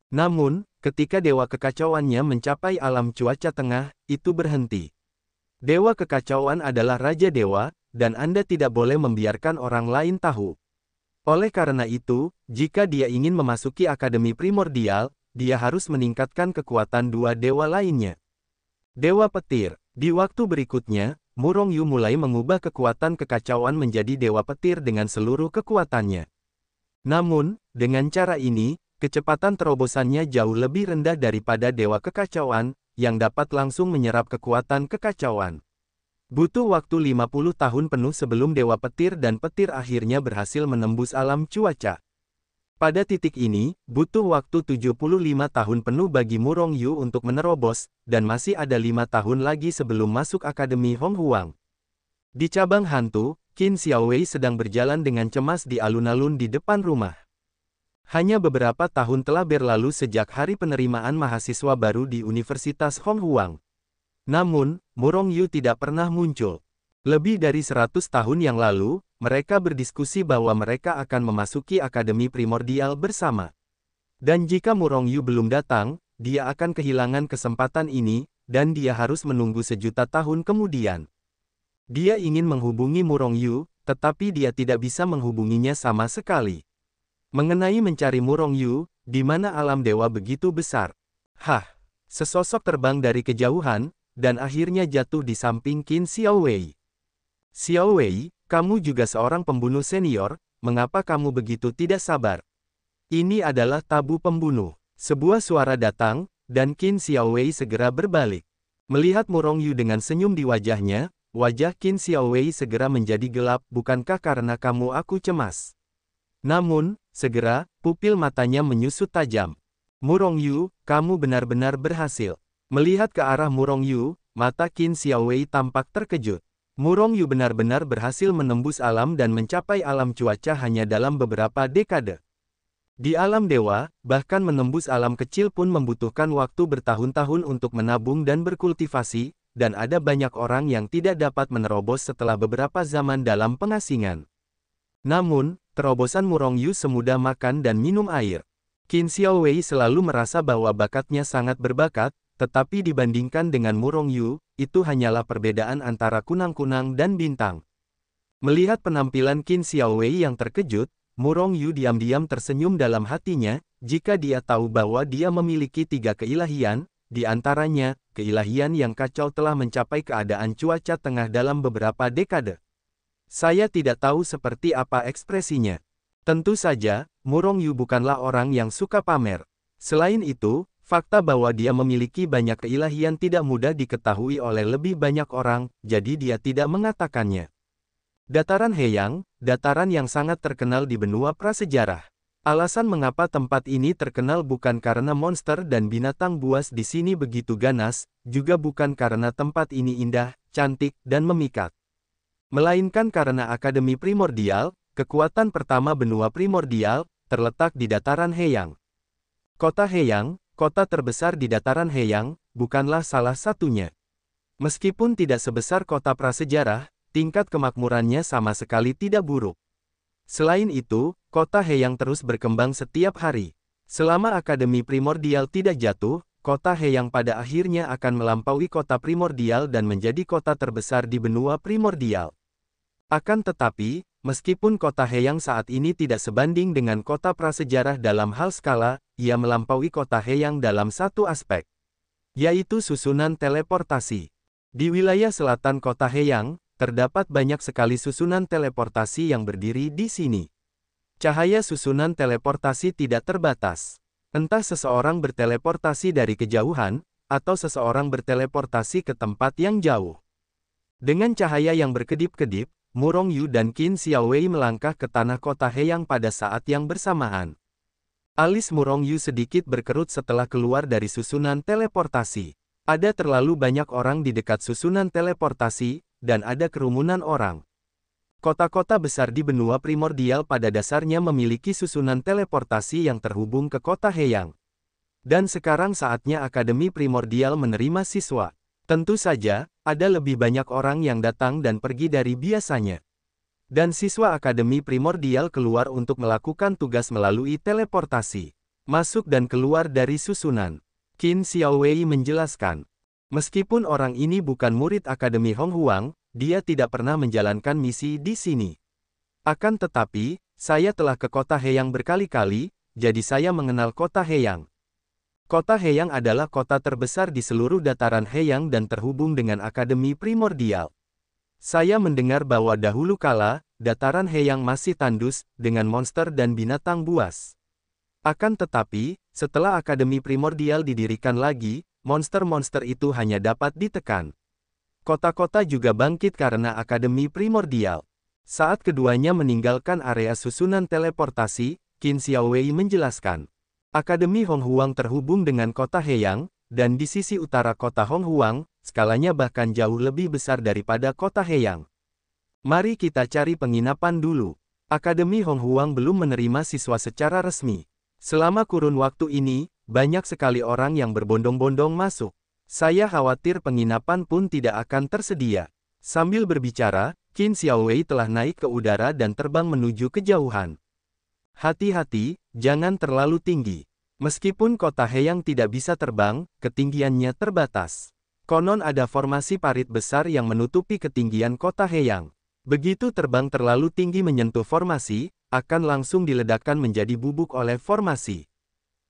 Namun, ketika Dewa Kekacauannya mencapai alam cuaca tengah, itu berhenti. Dewa Kekacauan adalah Raja Dewa, dan Anda tidak boleh membiarkan orang lain tahu. Oleh karena itu, jika dia ingin memasuki Akademi Primordial, dia harus meningkatkan kekuatan dua dewa lainnya. Dewa Petir. Di waktu berikutnya, Murongyu mulai mengubah kekuatan kekacauan menjadi Dewa Petir dengan seluruh kekuatannya. Namun, dengan cara ini, kecepatan terobosannya jauh lebih rendah daripada Dewa Kekacauan, yang dapat langsung menyerap kekuatan kekacauan. Butuh waktu 50 tahun penuh sebelum Dewa Petir dan Petir akhirnya berhasil menembus alam cuaca. Pada titik ini, butuh waktu 75 tahun penuh bagi Murongyu untuk menerobos, dan masih ada 5 tahun lagi sebelum masuk Akademi Honghuang. Di cabang hantu, Qin Xiaowei sedang berjalan dengan cemas di alun-alun di depan rumah. Hanya beberapa tahun telah berlalu sejak hari penerimaan mahasiswa baru di Universitas Honghuang. Namun, Murongyu tidak pernah muncul. Lebih dari 100 tahun yang lalu, mereka berdiskusi bahwa mereka akan memasuki Akademi Primordial bersama. Dan jika Murongyu belum datang, dia akan kehilangan kesempatan ini, dan dia harus menunggu sejuta tahun kemudian. Dia ingin menghubungi Murongyu, tetapi dia tidak bisa menghubunginya sama sekali. Mengenai mencari Murongyu, di mana alam dewa begitu besar. Sesosok terbang dari kejauhan, dan akhirnya jatuh di samping Qin Xiaowei. Xiaowei, kamu juga seorang pembunuh senior, mengapa kamu begitu tidak sabar? Ini adalah tabu pembunuh. Sebuah suara datang, dan Qin Xiaowei segera berbalik. Melihat Murongyu dengan senyum di wajahnya, wajah Qin Xiaowei segera menjadi gelap. Bukankah karena kamu aku cemas? Namun, segera, pupil matanya menyusut tajam. Murongyu, kamu benar-benar berhasil. Melihat ke arah Murongyu, mata Qin Xiaowei tampak terkejut. Murongyu benar-benar berhasil menembus alam dan mencapai alam cuaca hanya dalam beberapa dekade. Di alam dewa, bahkan menembus alam kecil pun membutuhkan waktu bertahun-tahun untuk menabung dan berkultivasi, dan ada banyak orang yang tidak dapat menerobos setelah beberapa zaman dalam pengasingan. Namun, terobosan Murongyu semudah makan dan minum air. Qin Xiaowei selalu merasa bahwa bakatnya sangat berbakat, tetapi dibandingkan dengan Murongyu, itu hanyalah perbedaan antara kunang-kunang dan bintang. Melihat penampilan Qin Xiaowei yang terkejut, Murong Yu diam-diam tersenyum dalam hatinya, jika dia tahu bahwa dia memiliki 3 keilahian, di antaranya, keilahian yang kacau telah mencapai keadaan cuaca tengah dalam beberapa dekade. Saya tidak tahu seperti apa ekspresinya. Tentu saja, Murong Yu bukanlah orang yang suka pamer. Selain itu, fakta bahwa dia memiliki banyak keilahian tidak mudah diketahui oleh lebih banyak orang, jadi dia tidak mengatakannya. Dataran Heyang, dataran yang sangat terkenal di benua prasejarah. Alasan mengapa tempat ini terkenal bukan karena monster dan binatang buas di sini begitu ganas, juga bukan karena tempat ini indah, cantik, dan memikat. Melainkan karena Akademi Primordial, kekuatan pertama benua primordial, terletak di dataran Heyang. Kota Heyang, kota terbesar di dataran Heyang, bukanlah salah satunya. Meskipun tidak sebesar kota prasejarah, tingkat kemakmurannya sama sekali tidak buruk. Selain itu, kota Heyang terus berkembang setiap hari. Selama Akademi Primordial tidak jatuh, kota Heyang pada akhirnya akan melampaui kota primordial dan menjadi kota terbesar di benua primordial. Akan tetapi, meskipun kota Heyang saat ini tidak sebanding dengan kota prasejarah dalam hal skala, ia melampaui kota Heyang dalam satu aspek, yaitu susunan teleportasi. Di wilayah selatan kota Heyang, terdapat banyak sekali susunan teleportasi yang berdiri di sini. Cahaya susunan teleportasi tidak terbatas. Entah seseorang berteleportasi dari kejauhan, atau seseorang berteleportasi ke tempat yang jauh. Dengan cahaya yang berkedip-kedip, Murong Yu dan Qin Xiaowei melangkah ke tanah kota Heyang pada saat yang bersamaan. Alis Murong Yu sedikit berkerut setelah keluar dari susunan teleportasi. Ada terlalu banyak orang di dekat susunan teleportasi, dan ada kerumunan orang. Kota-kota besar di benua primordial pada dasarnya memiliki susunan teleportasi yang terhubung ke kota Heyang. Dan sekarang saatnya Akademi Primordial menerima siswa. Tentu saja, ada lebih banyak orang yang datang dan pergi dari biasanya. Dan siswa Akademi Primordial keluar untuk melakukan tugas melalui teleportasi. Masuk dan keluar dari susunan. Qin Xiaowei menjelaskan. Meskipun orang ini bukan murid Akademi Honghuang, dia tidak pernah menjalankan misi di sini. Akan tetapi, saya telah ke kota Heyang berkali-kali, jadi saya mengenal kota Heyang. Kota Heyang adalah kota terbesar di seluruh dataran Heyang dan terhubung dengan Akademi Primordial. Saya mendengar bahwa dahulu kala, dataran Heyang masih tandus, dengan monster dan binatang buas. Akan tetapi, setelah Akademi Primordial didirikan lagi, monster-monster itu hanya dapat ditekan. Kota-kota juga bangkit karena Akademi Primordial. Saat keduanya meninggalkan area susunan teleportasi, Qin Xiaowei menjelaskan. Akademi Honghuang terhubung dengan kota Heyang, dan di sisi utara kota Honghuang, skalanya bahkan jauh lebih besar daripada kota Heyang. Mari kita cari penginapan dulu. Akademi Honghuang belum menerima siswa secara resmi. Selama kurun waktu ini, banyak sekali orang yang berbondong-bondong masuk. Saya khawatir penginapan pun tidak akan tersedia. Sambil berbicara, Qin Xiaowei telah naik ke udara dan terbang menuju kejauhan. Hati-hati, jangan terlalu tinggi. Meskipun kota Heyang tidak bisa terbang, ketinggiannya terbatas. Konon ada formasi parit besar yang menutupi ketinggian kota Heyang. Begitu terbang terlalu tinggi menyentuh formasi, akan langsung diledakkan menjadi bubuk oleh formasi.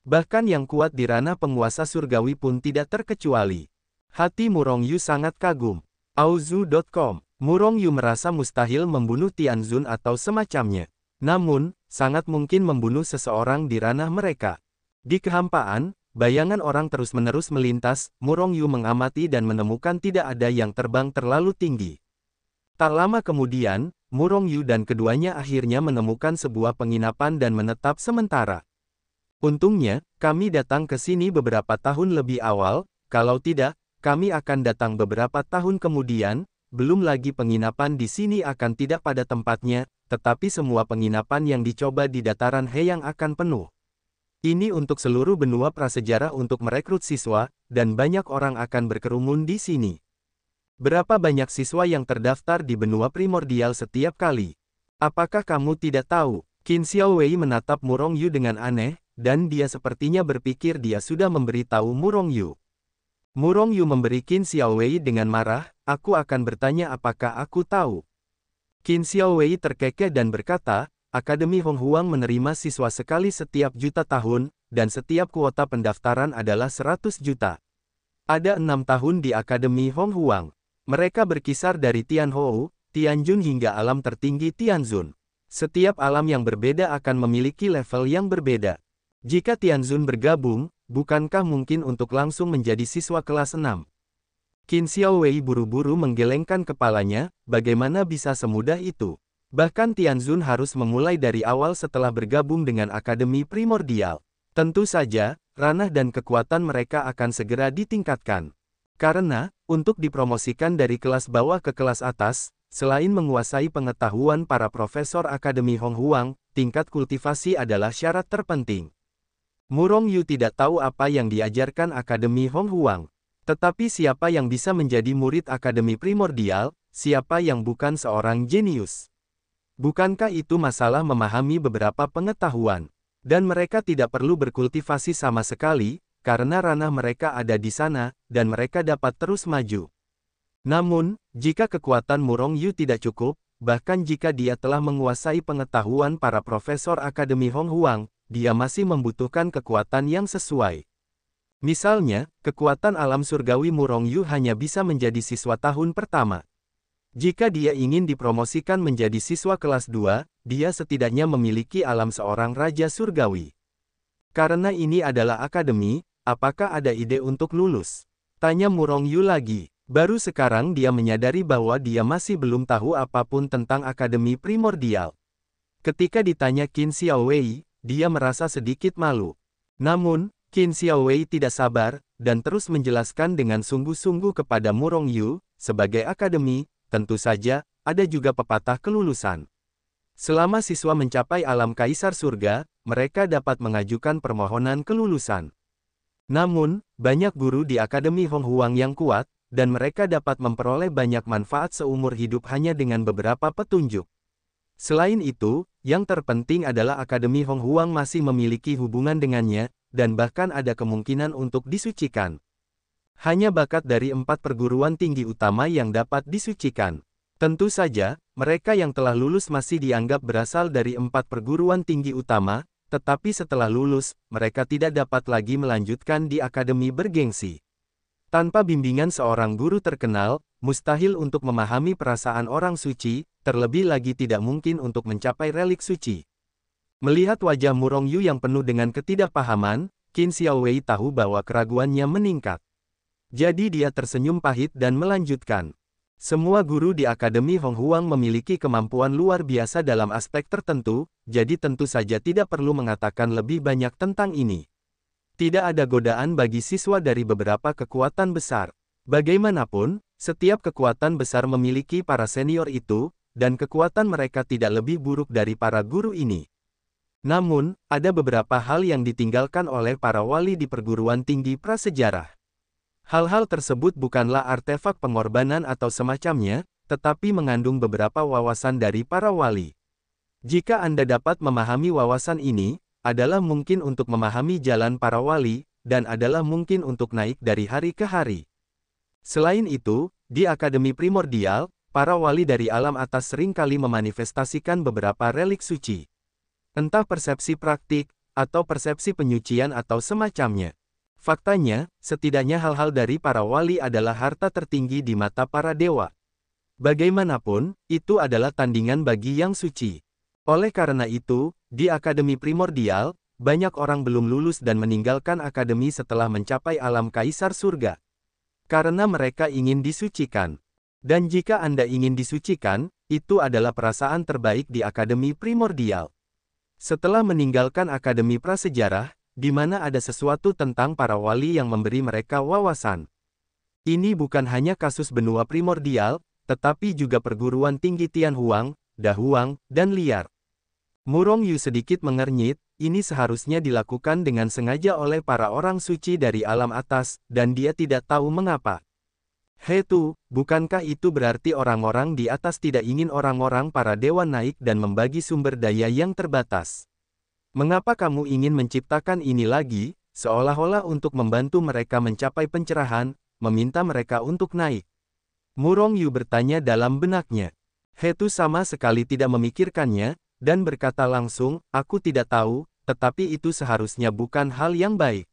Bahkan yang kuat di ranah penguasa surgawi pun tidak terkecuali. Hati Murong Yu sangat kagum. Auzu.com. Murong Yu merasa mustahil membunuh Tianzun atau semacamnya. Namun, sangat mungkin membunuh seseorang di ranah mereka. Di kehampaan, bayangan orang terus-menerus melintas, Murong Yu mengamati dan menemukan tidak ada yang terbang terlalu tinggi. Tak lama kemudian, Murong Yu dan keduanya akhirnya menemukan sebuah penginapan dan menetap sementara. Untungnya, kami datang ke sini beberapa tahun lebih awal, kalau tidak, kami akan datang beberapa tahun kemudian, belum lagi penginapan di sini akan tidak pada tempatnya, tetapi semua penginapan yang dicoba di dataran Heyang akan penuh. Ini untuk seluruh benua prasejarah untuk merekrut siswa, dan banyak orang akan berkerumun di sini. Berapa banyak siswa yang terdaftar di benua primordial setiap kali? Apakah kamu tidak tahu? Qin Xiaowei menatap Murong Yu dengan aneh, dan dia sepertinya berpikir dia sudah memberitahu Murong Yu. Murong Yu memberi Qin Xiaowei dengan marah, aku akan bertanya apakah aku tahu. Qin Xiaowei terkekeh dan berkata, Akademi Honghuang menerima siswa sekali setiap juta tahun, dan setiap kuota pendaftaran adalah 100 juta. Ada 6 tahun di Akademi Honghuang. Mereka berkisar dari Tianhou, Tianjun hingga alam tertinggi Tianzun. Setiap alam yang berbeda akan memiliki level yang berbeda. Jika Tianzun bergabung, bukankah mungkin untuk langsung menjadi siswa kelas 6? Qin Xiaowei buru-buru menggelengkan kepalanya, bagaimana bisa semudah itu? Bahkan Tianzun harus memulai dari awal setelah bergabung dengan Akademi Primordial. Tentu saja, ranah dan kekuatan mereka akan segera ditingkatkan. Karena, untuk dipromosikan dari kelas bawah ke kelas atas, selain menguasai pengetahuan para profesor Akademi Honghuang, tingkat kultivasi adalah syarat terpenting. Murong Yu tidak tahu apa yang diajarkan Akademi Honghuang. Tetapi siapa yang bisa menjadi murid Akademi Primordial, siapa yang bukan seorang jenius? Bukankah itu masalah memahami beberapa pengetahuan? Dan mereka tidak perlu berkultivasi sama sekali, karena ranah mereka ada di sana, dan mereka dapat terus maju. Namun, jika kekuatan Murong Yu tidak cukup, bahkan jika dia telah menguasai pengetahuan para profesor Akademi Honghuang, dia masih membutuhkan kekuatan yang sesuai. Misalnya, kekuatan alam surgawi Murong Yu hanya bisa menjadi siswa tahun pertama. Jika dia ingin dipromosikan menjadi siswa kelas 2, dia setidaknya memiliki alam seorang raja surgawi. Karena ini adalah akademi, apakah ada ide untuk lulus? Tanya Murong Yu lagi. Baru sekarang dia menyadari bahwa dia masih belum tahu apapun tentang Akademi Primordial. Ketika ditanya Qin Xiaowei, dia merasa sedikit malu. Namun, Qin Xiaowei tidak sabar, dan terus menjelaskan dengan sungguh-sungguh kepada Murong Yu, sebagai akademi, tentu saja, ada juga pepatah kelulusan. Selama siswa mencapai alam kaisar surga, mereka dapat mengajukan permohonan kelulusan. Namun, banyak guru di Akademi Honghuang yang kuat, dan mereka dapat memperoleh banyak manfaat seumur hidup hanya dengan beberapa petunjuk. Selain itu, yang terpenting adalah Akademi Honghuang masih memiliki hubungan dengannya, dan bahkan ada kemungkinan untuk disucikan. Hanya bakat dari 4 perguruan tinggi utama yang dapat disucikan. Tentu saja, mereka yang telah lulus masih dianggap berasal dari 4 perguruan tinggi utama, tetapi setelah lulus, mereka tidak dapat lagi melanjutkan di akademi bergengsi. Tanpa bimbingan seorang guru terkenal, mustahil untuk memahami perasaan orang suci, terlebih lagi tidak mungkin untuk mencapai relik suci. Melihat wajah Murong Yu yang penuh dengan ketidakpahaman, Qin Xiaowei tahu bahwa keraguannya meningkat. Jadi dia tersenyum pahit dan melanjutkan. Semua guru di Akademi Honghuang memiliki kemampuan luar biasa dalam aspek tertentu, jadi tentu saja tidak perlu mengatakan lebih banyak tentang ini. Tidak ada godaan bagi siswa dari beberapa kekuatan besar. Bagaimanapun, setiap kekuatan besar memiliki para senior itu, dan kekuatan mereka tidak lebih buruk dari para guru ini. Namun, ada beberapa hal yang ditinggalkan oleh para wali di perguruan tinggi prasejarah. Hal-hal tersebut bukanlah artefak pengorbanan atau semacamnya, tetapi mengandung beberapa wawasan dari para wali. Jika Anda dapat memahami wawasan ini, adalah mungkin untuk memahami jalan para wali, dan adalah mungkin untuk naik dari hari ke hari. Selain itu, di Akademi Primordial, para wali dari alam atas seringkali memanifestasikan beberapa relik suci. Entah persepsi praktik, atau persepsi penyucian atau semacamnya. Faktanya, setidaknya hal-hal dari para wali adalah harta tertinggi di mata para dewa. Bagaimanapun, itu adalah tandingan bagi yang suci. Oleh karena itu, di Akademi Primordial, banyak orang belum lulus dan meninggalkan akademi setelah mencapai alam kaisar surga. Karena mereka ingin disucikan. Dan jika Anda ingin disucikan, itu adalah perasaan terbaik di Akademi Primordial. Setelah meninggalkan Akademi Prasejarah, di mana ada sesuatu tentang para wali yang memberi mereka wawasan. Ini bukan hanya kasus benua primordial, tetapi juga perguruan tinggi Tianhuang, Dahuang, dan Liar. Murong Yu sedikit mengernyit, ini seharusnya dilakukan dengan sengaja oleh para orang suci dari alam atas, dan dia tidak tahu mengapa. Hetu, bukankah itu berarti orang-orang di atas tidak ingin orang-orang para dewa naik dan membagi sumber daya yang terbatas? Mengapa kamu ingin menciptakan ini lagi, seolah-olah untuk membantu mereka mencapai pencerahan, meminta mereka untuk naik? Murong Yu bertanya dalam benaknya. He Tu sama sekali tidak memikirkannya, dan berkata langsung, aku tidak tahu, tetapi itu seharusnya bukan hal yang baik.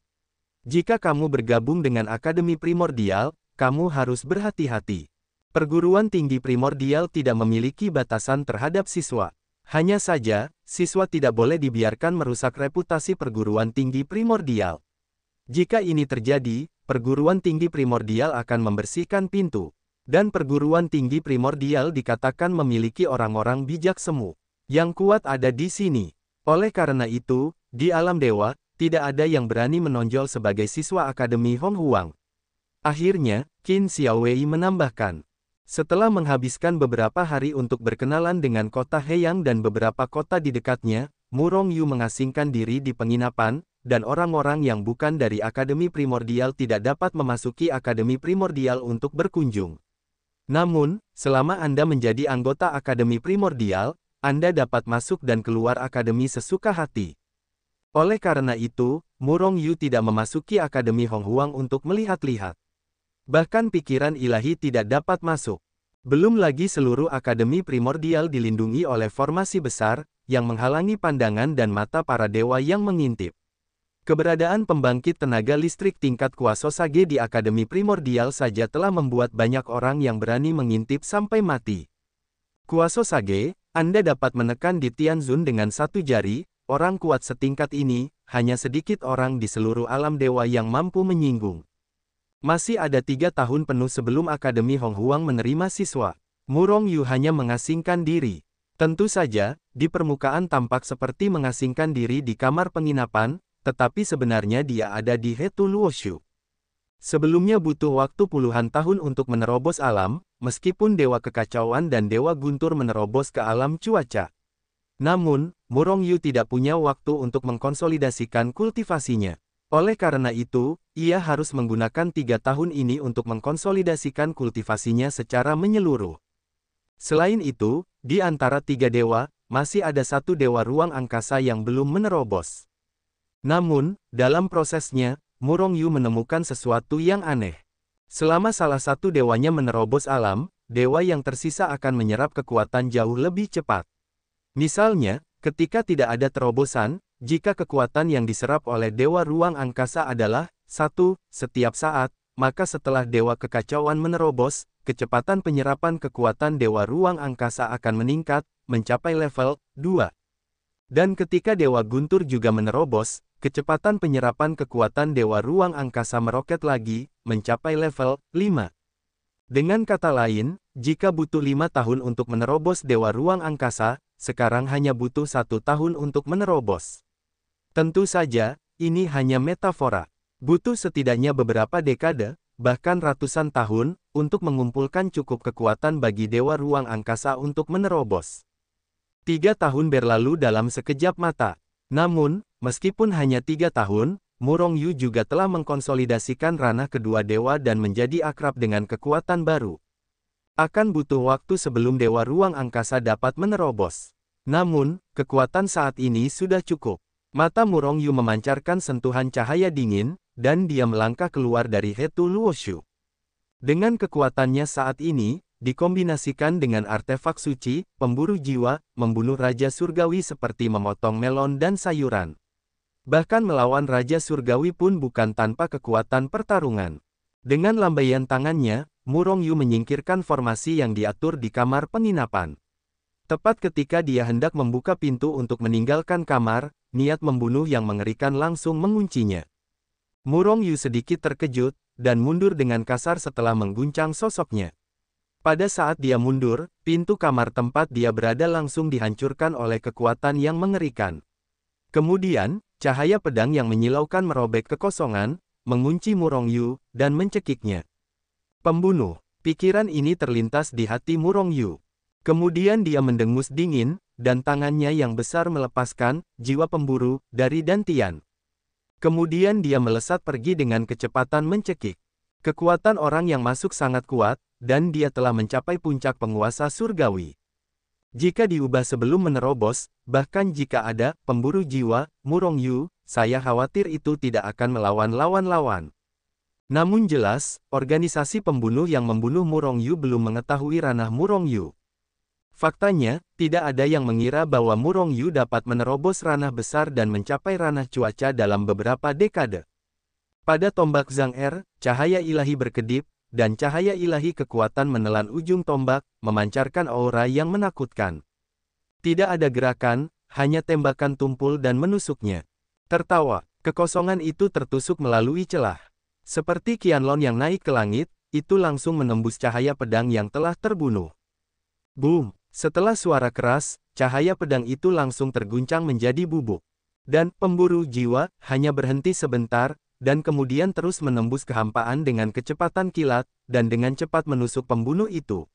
Jika kamu bergabung dengan Akademi Primordial, kamu harus berhati-hati. Perguruan tinggi primordial tidak memiliki batasan terhadap siswa. Hanya saja, siswa tidak boleh dibiarkan merusak reputasi perguruan tinggi primordial. Jika ini terjadi, perguruan tinggi primordial akan membersihkan pintu. Dan perguruan tinggi primordial dikatakan memiliki orang-orang bijak semu. Yang kuat ada di sini. Oleh karena itu, di alam dewa, tidak ada yang berani menonjol sebagai siswa Akademi Hong Huang. Akhirnya, Qin Xiaowei menambahkan. Setelah menghabiskan beberapa hari untuk berkenalan dengan kota Heyang dan beberapa kota di dekatnya, Murong Yu mengasingkan diri di penginapan, dan orang-orang yang bukan dari Akademi Primordial tidak dapat memasuki Akademi Primordial untuk berkunjung. Namun, selama Anda menjadi anggota Akademi Primordial, Anda dapat masuk dan keluar Akademi sesuka hati. Oleh karena itu, Murong Yu tidak memasuki Akademi Hong Huang untuk melihat-lihat. Bahkan pikiran ilahi tidak dapat masuk. Belum lagi seluruh Akademi Primordial dilindungi oleh formasi besar, yang menghalangi pandangan dan mata para dewa yang mengintip. Keberadaan pembangkit tenaga listrik tingkat Kuasosage di Akademi Primordial saja telah membuat banyak orang yang berani mengintip sampai mati. Kuasosage, Anda dapat menekan di Tianzun dengan satu jari, orang kuat setingkat ini, hanya sedikit orang di seluruh alam dewa yang mampu menyinggung. Masih ada 3 tahun penuh sebelum Akademi Hong Huang menerima siswa. Murong Yu hanya mengasingkan diri. Tentu saja, di permukaan tampak seperti mengasingkan diri di kamar penginapan, tetapi sebenarnya dia ada di Hetu Luoshu. Sebelumnya butuh waktu puluhan tahun untuk menerobos alam, meskipun Dewa Kekacauan dan Dewa Guntur menerobos ke alam cuaca. Namun, Murong Yu tidak punya waktu untuk mengkonsolidasikan kultivasinya. Oleh karena itu, ia harus menggunakan 3 tahun ini untuk mengkonsolidasikan kultivasinya secara menyeluruh. Selain itu, di antara 3 dewa, masih ada 1 dewa ruang angkasa yang belum menerobos. Namun, dalam prosesnya, Murong Yu menemukan sesuatu yang aneh. Selama salah satu dewanya menerobos alam, dewa yang tersisa akan menyerap kekuatan jauh lebih cepat. Misalnya, ketika tidak ada terobosan, jika kekuatan yang diserap oleh Dewa Ruang Angkasa adalah 1 setiap saat, maka setelah Dewa Kekacauan menerobos, kecepatan penyerapan kekuatan Dewa Ruang Angkasa akan meningkat, mencapai level 2. Dan ketika Dewa Guntur juga menerobos, kecepatan penyerapan kekuatan Dewa Ruang Angkasa meroket lagi, mencapai level 5. Dengan kata lain, jika butuh 5 tahun untuk menerobos Dewa Ruang Angkasa, sekarang hanya butuh 1 tahun untuk menerobos. Tentu saja, ini hanya metafora. Butuh setidaknya beberapa dekade, bahkan ratusan tahun, untuk mengumpulkan cukup kekuatan bagi Dewa Ruang Angkasa untuk menerobos. 3 tahun berlalu dalam sekejap mata. Namun, meskipun hanya 3 tahun, Murong Yu juga telah mengkonsolidasikan ranah kedua dewa dan menjadi akrab dengan kekuatan baru. Akan butuh waktu sebelum Dewa Ruang Angkasa dapat menerobos. Namun, kekuatan saat ini sudah cukup. Mata Murong Yu memancarkan sentuhan cahaya dingin, dan dia melangkah keluar dari Hetu Luoshu. Dengan kekuatannya saat ini, dikombinasikan dengan artefak suci, pemburu jiwa, membunuh Raja Surgawi seperti memotong melon dan sayuran. Bahkan melawan Raja Surgawi pun bukan tanpa kekuatan pertarungan. Dengan lambaian tangannya, Murong Yu menyingkirkan formasi yang diatur di kamar penginapan. Tepat ketika dia hendak membuka pintu untuk meninggalkan kamar, niat membunuh yang mengerikan langsung menguncinya. Murong Yu sedikit terkejut, dan mundur dengan kasar setelah mengguncang sosoknya. Pada saat dia mundur, pintu kamar tempat dia berada langsung dihancurkan oleh kekuatan yang mengerikan. Kemudian, cahaya pedang yang menyilaukan merobek kekosongan, mengunci Murong Yu, dan mencekiknya. Pembunuh. Pikiran ini terlintas di hati Murong Yu. Kemudian dia mendengus dingin, dan tangannya yang besar melepaskan jiwa pemburu dari Dantian. Kemudian dia melesat pergi dengan kecepatan mencekik. Kekuatan orang yang masuk sangat kuat, dan dia telah mencapai puncak penguasa surgawi. Jika diubah sebelum menerobos, bahkan jika ada pemburu jiwa, Murong Yu, saya khawatir itu tidak akan melawan lawan-lawan. Namun jelas, organisasi pembunuh yang membunuh Murong Yu belum mengetahui ranah Murong Yu. Faktanya, tidak ada yang mengira bahwa Murongyu dapat menerobos ranah besar dan mencapai ranah cuaca dalam beberapa dekade. Pada tombak Zhang Er, cahaya ilahi berkedip, dan cahaya ilahi kekuatan menelan ujung tombak, memancarkan aura yang menakutkan. Tidak ada gerakan, hanya tembakan tumpul dan menusuknya. Tertawa, kekosongan itu tertusuk melalui celah. Seperti Qianlong yang naik ke langit, itu langsung menembus cahaya pedang yang telah terbunuh. Boom! Setelah suara keras, cahaya pedang itu langsung terguncang menjadi bubuk. Dan pemburu jiwa hanya berhenti sebentar, dan kemudian terus menembus kehampaan dengan kecepatan kilat, dan dengan cepat menusuk pembunuh itu.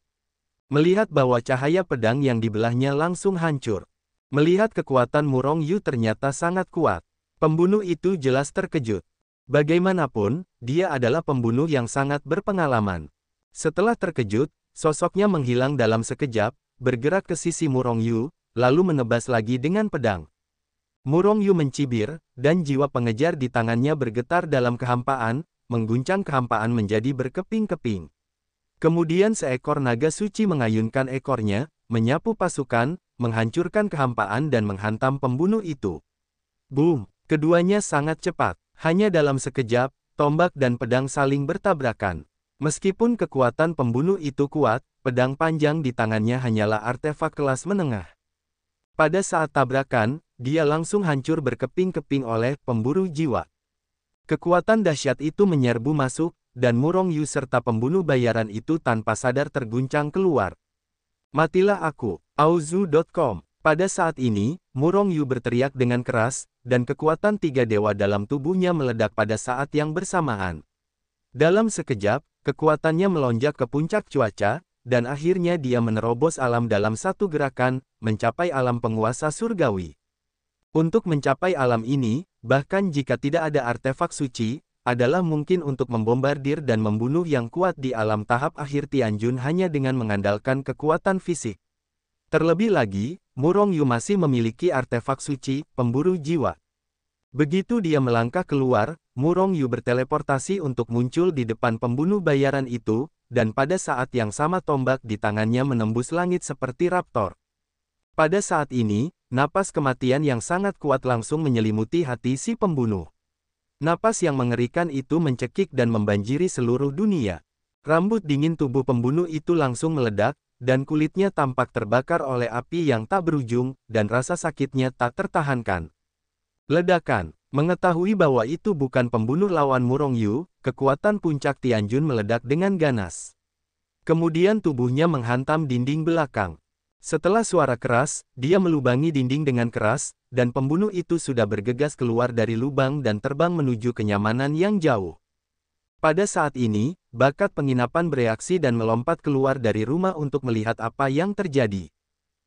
Melihat bahwa cahaya pedang yang dibelahnya langsung hancur. Melihat kekuatan Murongyu ternyata sangat kuat. Pembunuh itu jelas terkejut. Bagaimanapun, dia adalah pembunuh yang sangat berpengalaman. Setelah terkejut, sosoknya menghilang dalam sekejap, bergerak ke sisi Murongyu, lalu menebas lagi dengan pedang. Murongyu mencibir, dan jiwa pengejar di tangannya bergetar dalam kehampaan, mengguncang kehampaan menjadi berkeping-keping. Kemudian seekor naga suci mengayunkan ekornya, menyapu pasukan, menghancurkan kehampaan dan menghantam pembunuh itu. Boom! Keduanya sangat cepat. Hanya dalam sekejap, tombak dan pedang saling bertabrakan. Meskipun kekuatan pembunuh itu kuat, pedang panjang di tangannya hanyalah artefak kelas menengah. Pada saat tabrakan, dia langsung hancur berkeping-keping oleh pemburu jiwa. Kekuatan dahsyat itu menyerbu masuk, dan Murongyu serta pembunuh bayaran itu tanpa sadar terguncang keluar. Matilah aku, Auzu.com. Pada saat ini, Murongyu berteriak dengan keras, dan kekuatan tiga dewa dalam tubuhnya meledak pada saat yang bersamaan. Dalam sekejap, kekuatannya melonjak ke puncak cuaca, dan akhirnya dia menerobos alam dalam satu gerakan, mencapai alam penguasa surgawi. Untuk mencapai alam ini, bahkan jika tidak ada artefak suci, adalah mungkin untuk membombardir dan membunuh yang kuat di alam tahap akhir Tianjun hanya dengan mengandalkan kekuatan fisik. Terlebih lagi, Murongyu masih memiliki artefak suci, pemburu jiwa. Begitu dia melangkah keluar, Murongyu berteleportasi untuk muncul di depan pembunuh bayaran itu, dan pada saat yang sama tombak di tangannya menembus langit seperti raptor. Pada saat ini, napas kematian yang sangat kuat langsung menyelimuti hati si pembunuh. Napas yang mengerikan itu mencekik dan membanjiri seluruh dunia. Rambut dingin tubuh pembunuh itu langsung meledak, dan kulitnya tampak terbakar oleh api yang tak berujung, dan rasa sakitnya tak tertahankan. Ledakan. Mengetahui bahwa itu bukan pembunuh lawan Murongyu, kekuatan puncak Tianjun meledak dengan ganas. Kemudian tubuhnya menghantam dinding belakang. Setelah suara keras, dia melubangi dinding dengan keras, dan pembunuh itu sudah bergegas keluar dari lubang dan terbang menuju kenyamanan yang jauh. Pada saat ini, bakat penginapan bereaksi dan melompat keluar dari rumah untuk melihat apa yang terjadi.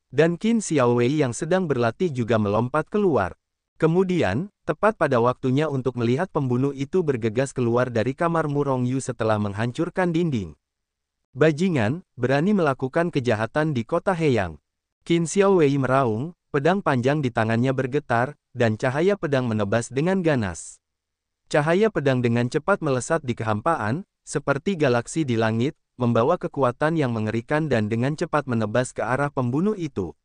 Dan Qin Xiaowei yang sedang berlatih juga melompat keluar. Kemudian, tepat pada waktunya untuk melihat pembunuh itu bergegas keluar dari kamar Murongyu setelah menghancurkan dinding. Bajingan, berani melakukan kejahatan di kota Heyang. Qin Xiaowei meraung, pedang panjang di tangannya bergetar, dan cahaya pedang menebas dengan ganas. Cahaya pedang dengan cepat melesat di kehampaan, seperti galaksi di langit, membawa kekuatan yang mengerikan dan dengan cepat menebas ke arah pembunuh itu.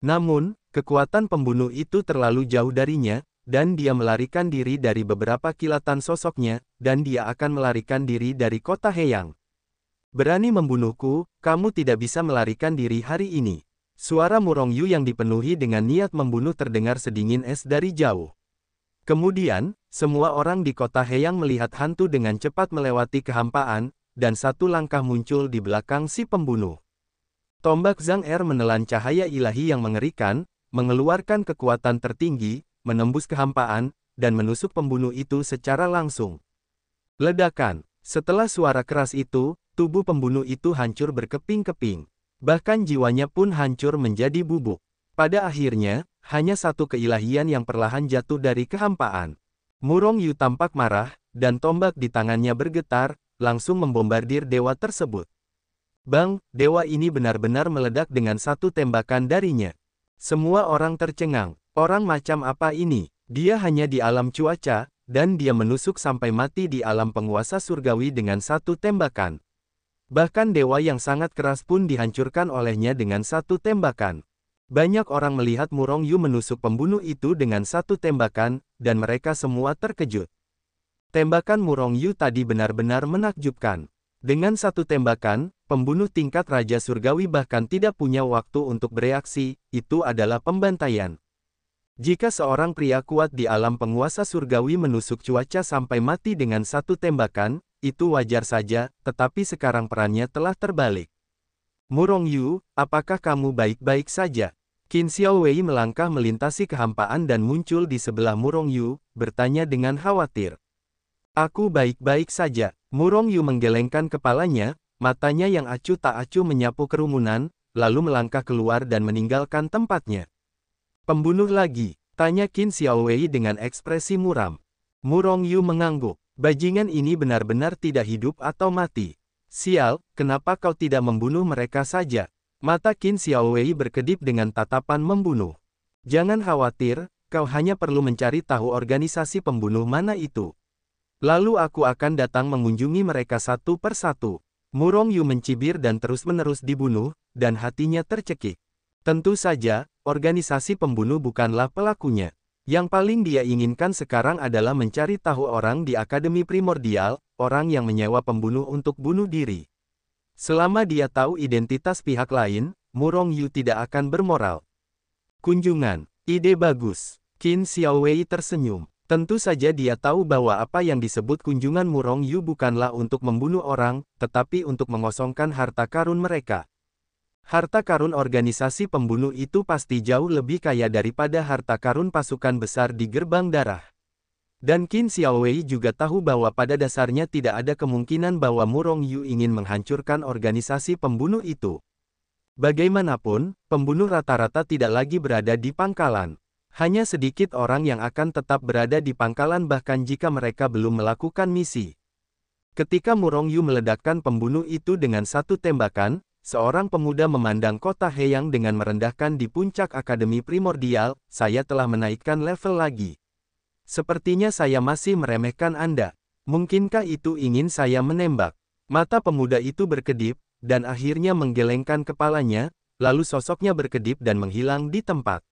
Namun, kekuatan pembunuh itu terlalu jauh darinya, dan dia melarikan diri dari beberapa kilatan sosoknya, dan dia akan melarikan diri dari kota Heyang. Berani membunuhku, kamu tidak bisa melarikan diri hari ini. Suara Murongyu yang dipenuhi dengan niat membunuh terdengar sedingin es dari jauh. Kemudian, semua orang di kota Heyang melihat hantu dengan cepat melewati kehampaan, dan satu langkah muncul di belakang si pembunuh. Tombak Zhang Er menelan cahaya ilahi yang mengerikan, mengeluarkan kekuatan tertinggi, menembus kehampaan, dan menusuk pembunuh itu secara langsung. Ledakan. Setelah suara keras itu, tubuh pembunuh itu hancur berkeping-keping. Bahkan jiwanya pun hancur menjadi bubuk. Pada akhirnya, hanya satu keilahian yang perlahan jatuh dari kehampaan. Murongyu tampak marah, dan tombak di tangannya bergetar, langsung membombardir dewa tersebut. Bang, dewa ini benar-benar meledak dengan satu tembakan darinya. Semua orang tercengang. Orang macam apa ini? Dia hanya di alam cuaca, dan dia menusuk sampai mati di alam penguasa surgawi dengan satu tembakan. Bahkan dewa yang sangat keras pun dihancurkan olehnya dengan satu tembakan. Banyak orang melihat Murong Yu menusuk pembunuh itu dengan satu tembakan, dan mereka semua terkejut. Tembakan Murong Yu tadi benar-benar menakjubkan. Dengan satu tembakan, pembunuh tingkat Raja Surgawi bahkan tidak punya waktu untuk bereaksi, itu adalah pembantaian. Jika seorang pria kuat di alam penguasa surgawi menusuk cuaca sampai mati dengan satu tembakan, itu wajar saja, tetapi sekarang perannya telah terbalik. Murong Yu, apakah kamu baik-baik saja? Qin Xiaowei melangkah melintasi kehampaan dan muncul di sebelah Murong Yu, bertanya dengan khawatir. Aku baik-baik saja. Murong Yu menggelengkan kepalanya, matanya yang acuh tak acuh menyapu kerumunan, lalu melangkah keluar dan meninggalkan tempatnya. Pembunuh lagi, tanya Qin Xiaowei dengan ekspresi muram. Murong Yu mengangguk. Bajingan ini benar-benar tidak hidup atau mati. Sial, kenapa kau tidak membunuh mereka saja? Mata Qin Xiaowei berkedip dengan tatapan membunuh. Jangan khawatir, kau hanya perlu mencari tahu organisasi pembunuh mana itu. Lalu aku akan datang mengunjungi mereka satu persatu. Murong Yu mencibir dan terus-menerus dibunuh, dan hatinya tercekik. Tentu saja, organisasi pembunuh bukanlah pelakunya. Yang paling dia inginkan sekarang adalah mencari tahu orang di Akademi Primordial, orang yang menyewa pembunuh untuk bunuh diri. Selama dia tahu identitas pihak lain, Murong Yu tidak akan bermoral. Kunjungan, ide bagus. Qin Xiaowei tersenyum. Tentu saja dia tahu bahwa apa yang disebut kunjungan Murong Yu bukanlah untuk membunuh orang, tetapi untuk mengosongkan harta karun mereka. Harta karun organisasi pembunuh itu pasti jauh lebih kaya daripada harta karun pasukan besar di Gerbang Darah. Dan Qin Xiaowei juga tahu bahwa pada dasarnya tidak ada kemungkinan bahwa Murong Yu ingin menghancurkan organisasi pembunuh itu. Bagaimanapun, pembunuh rata-rata tidak lagi berada di pangkalan. Hanya sedikit orang yang akan tetap berada di pangkalan bahkan jika mereka belum melakukan misi. Ketika Murong Yu meledakkan pembunuh itu dengan satu tembakan, seorang pemuda memandang kota Heyang dengan merendahkan di puncak Akademi Primordial, saya telah menaikkan level lagi. Sepertinya saya masih meremehkan Anda. Mungkinkah itu ingin saya menembak? Mata pemuda itu berkedip, dan akhirnya menggelengkan kepalanya, lalu sosoknya berkedip dan menghilang di tempat.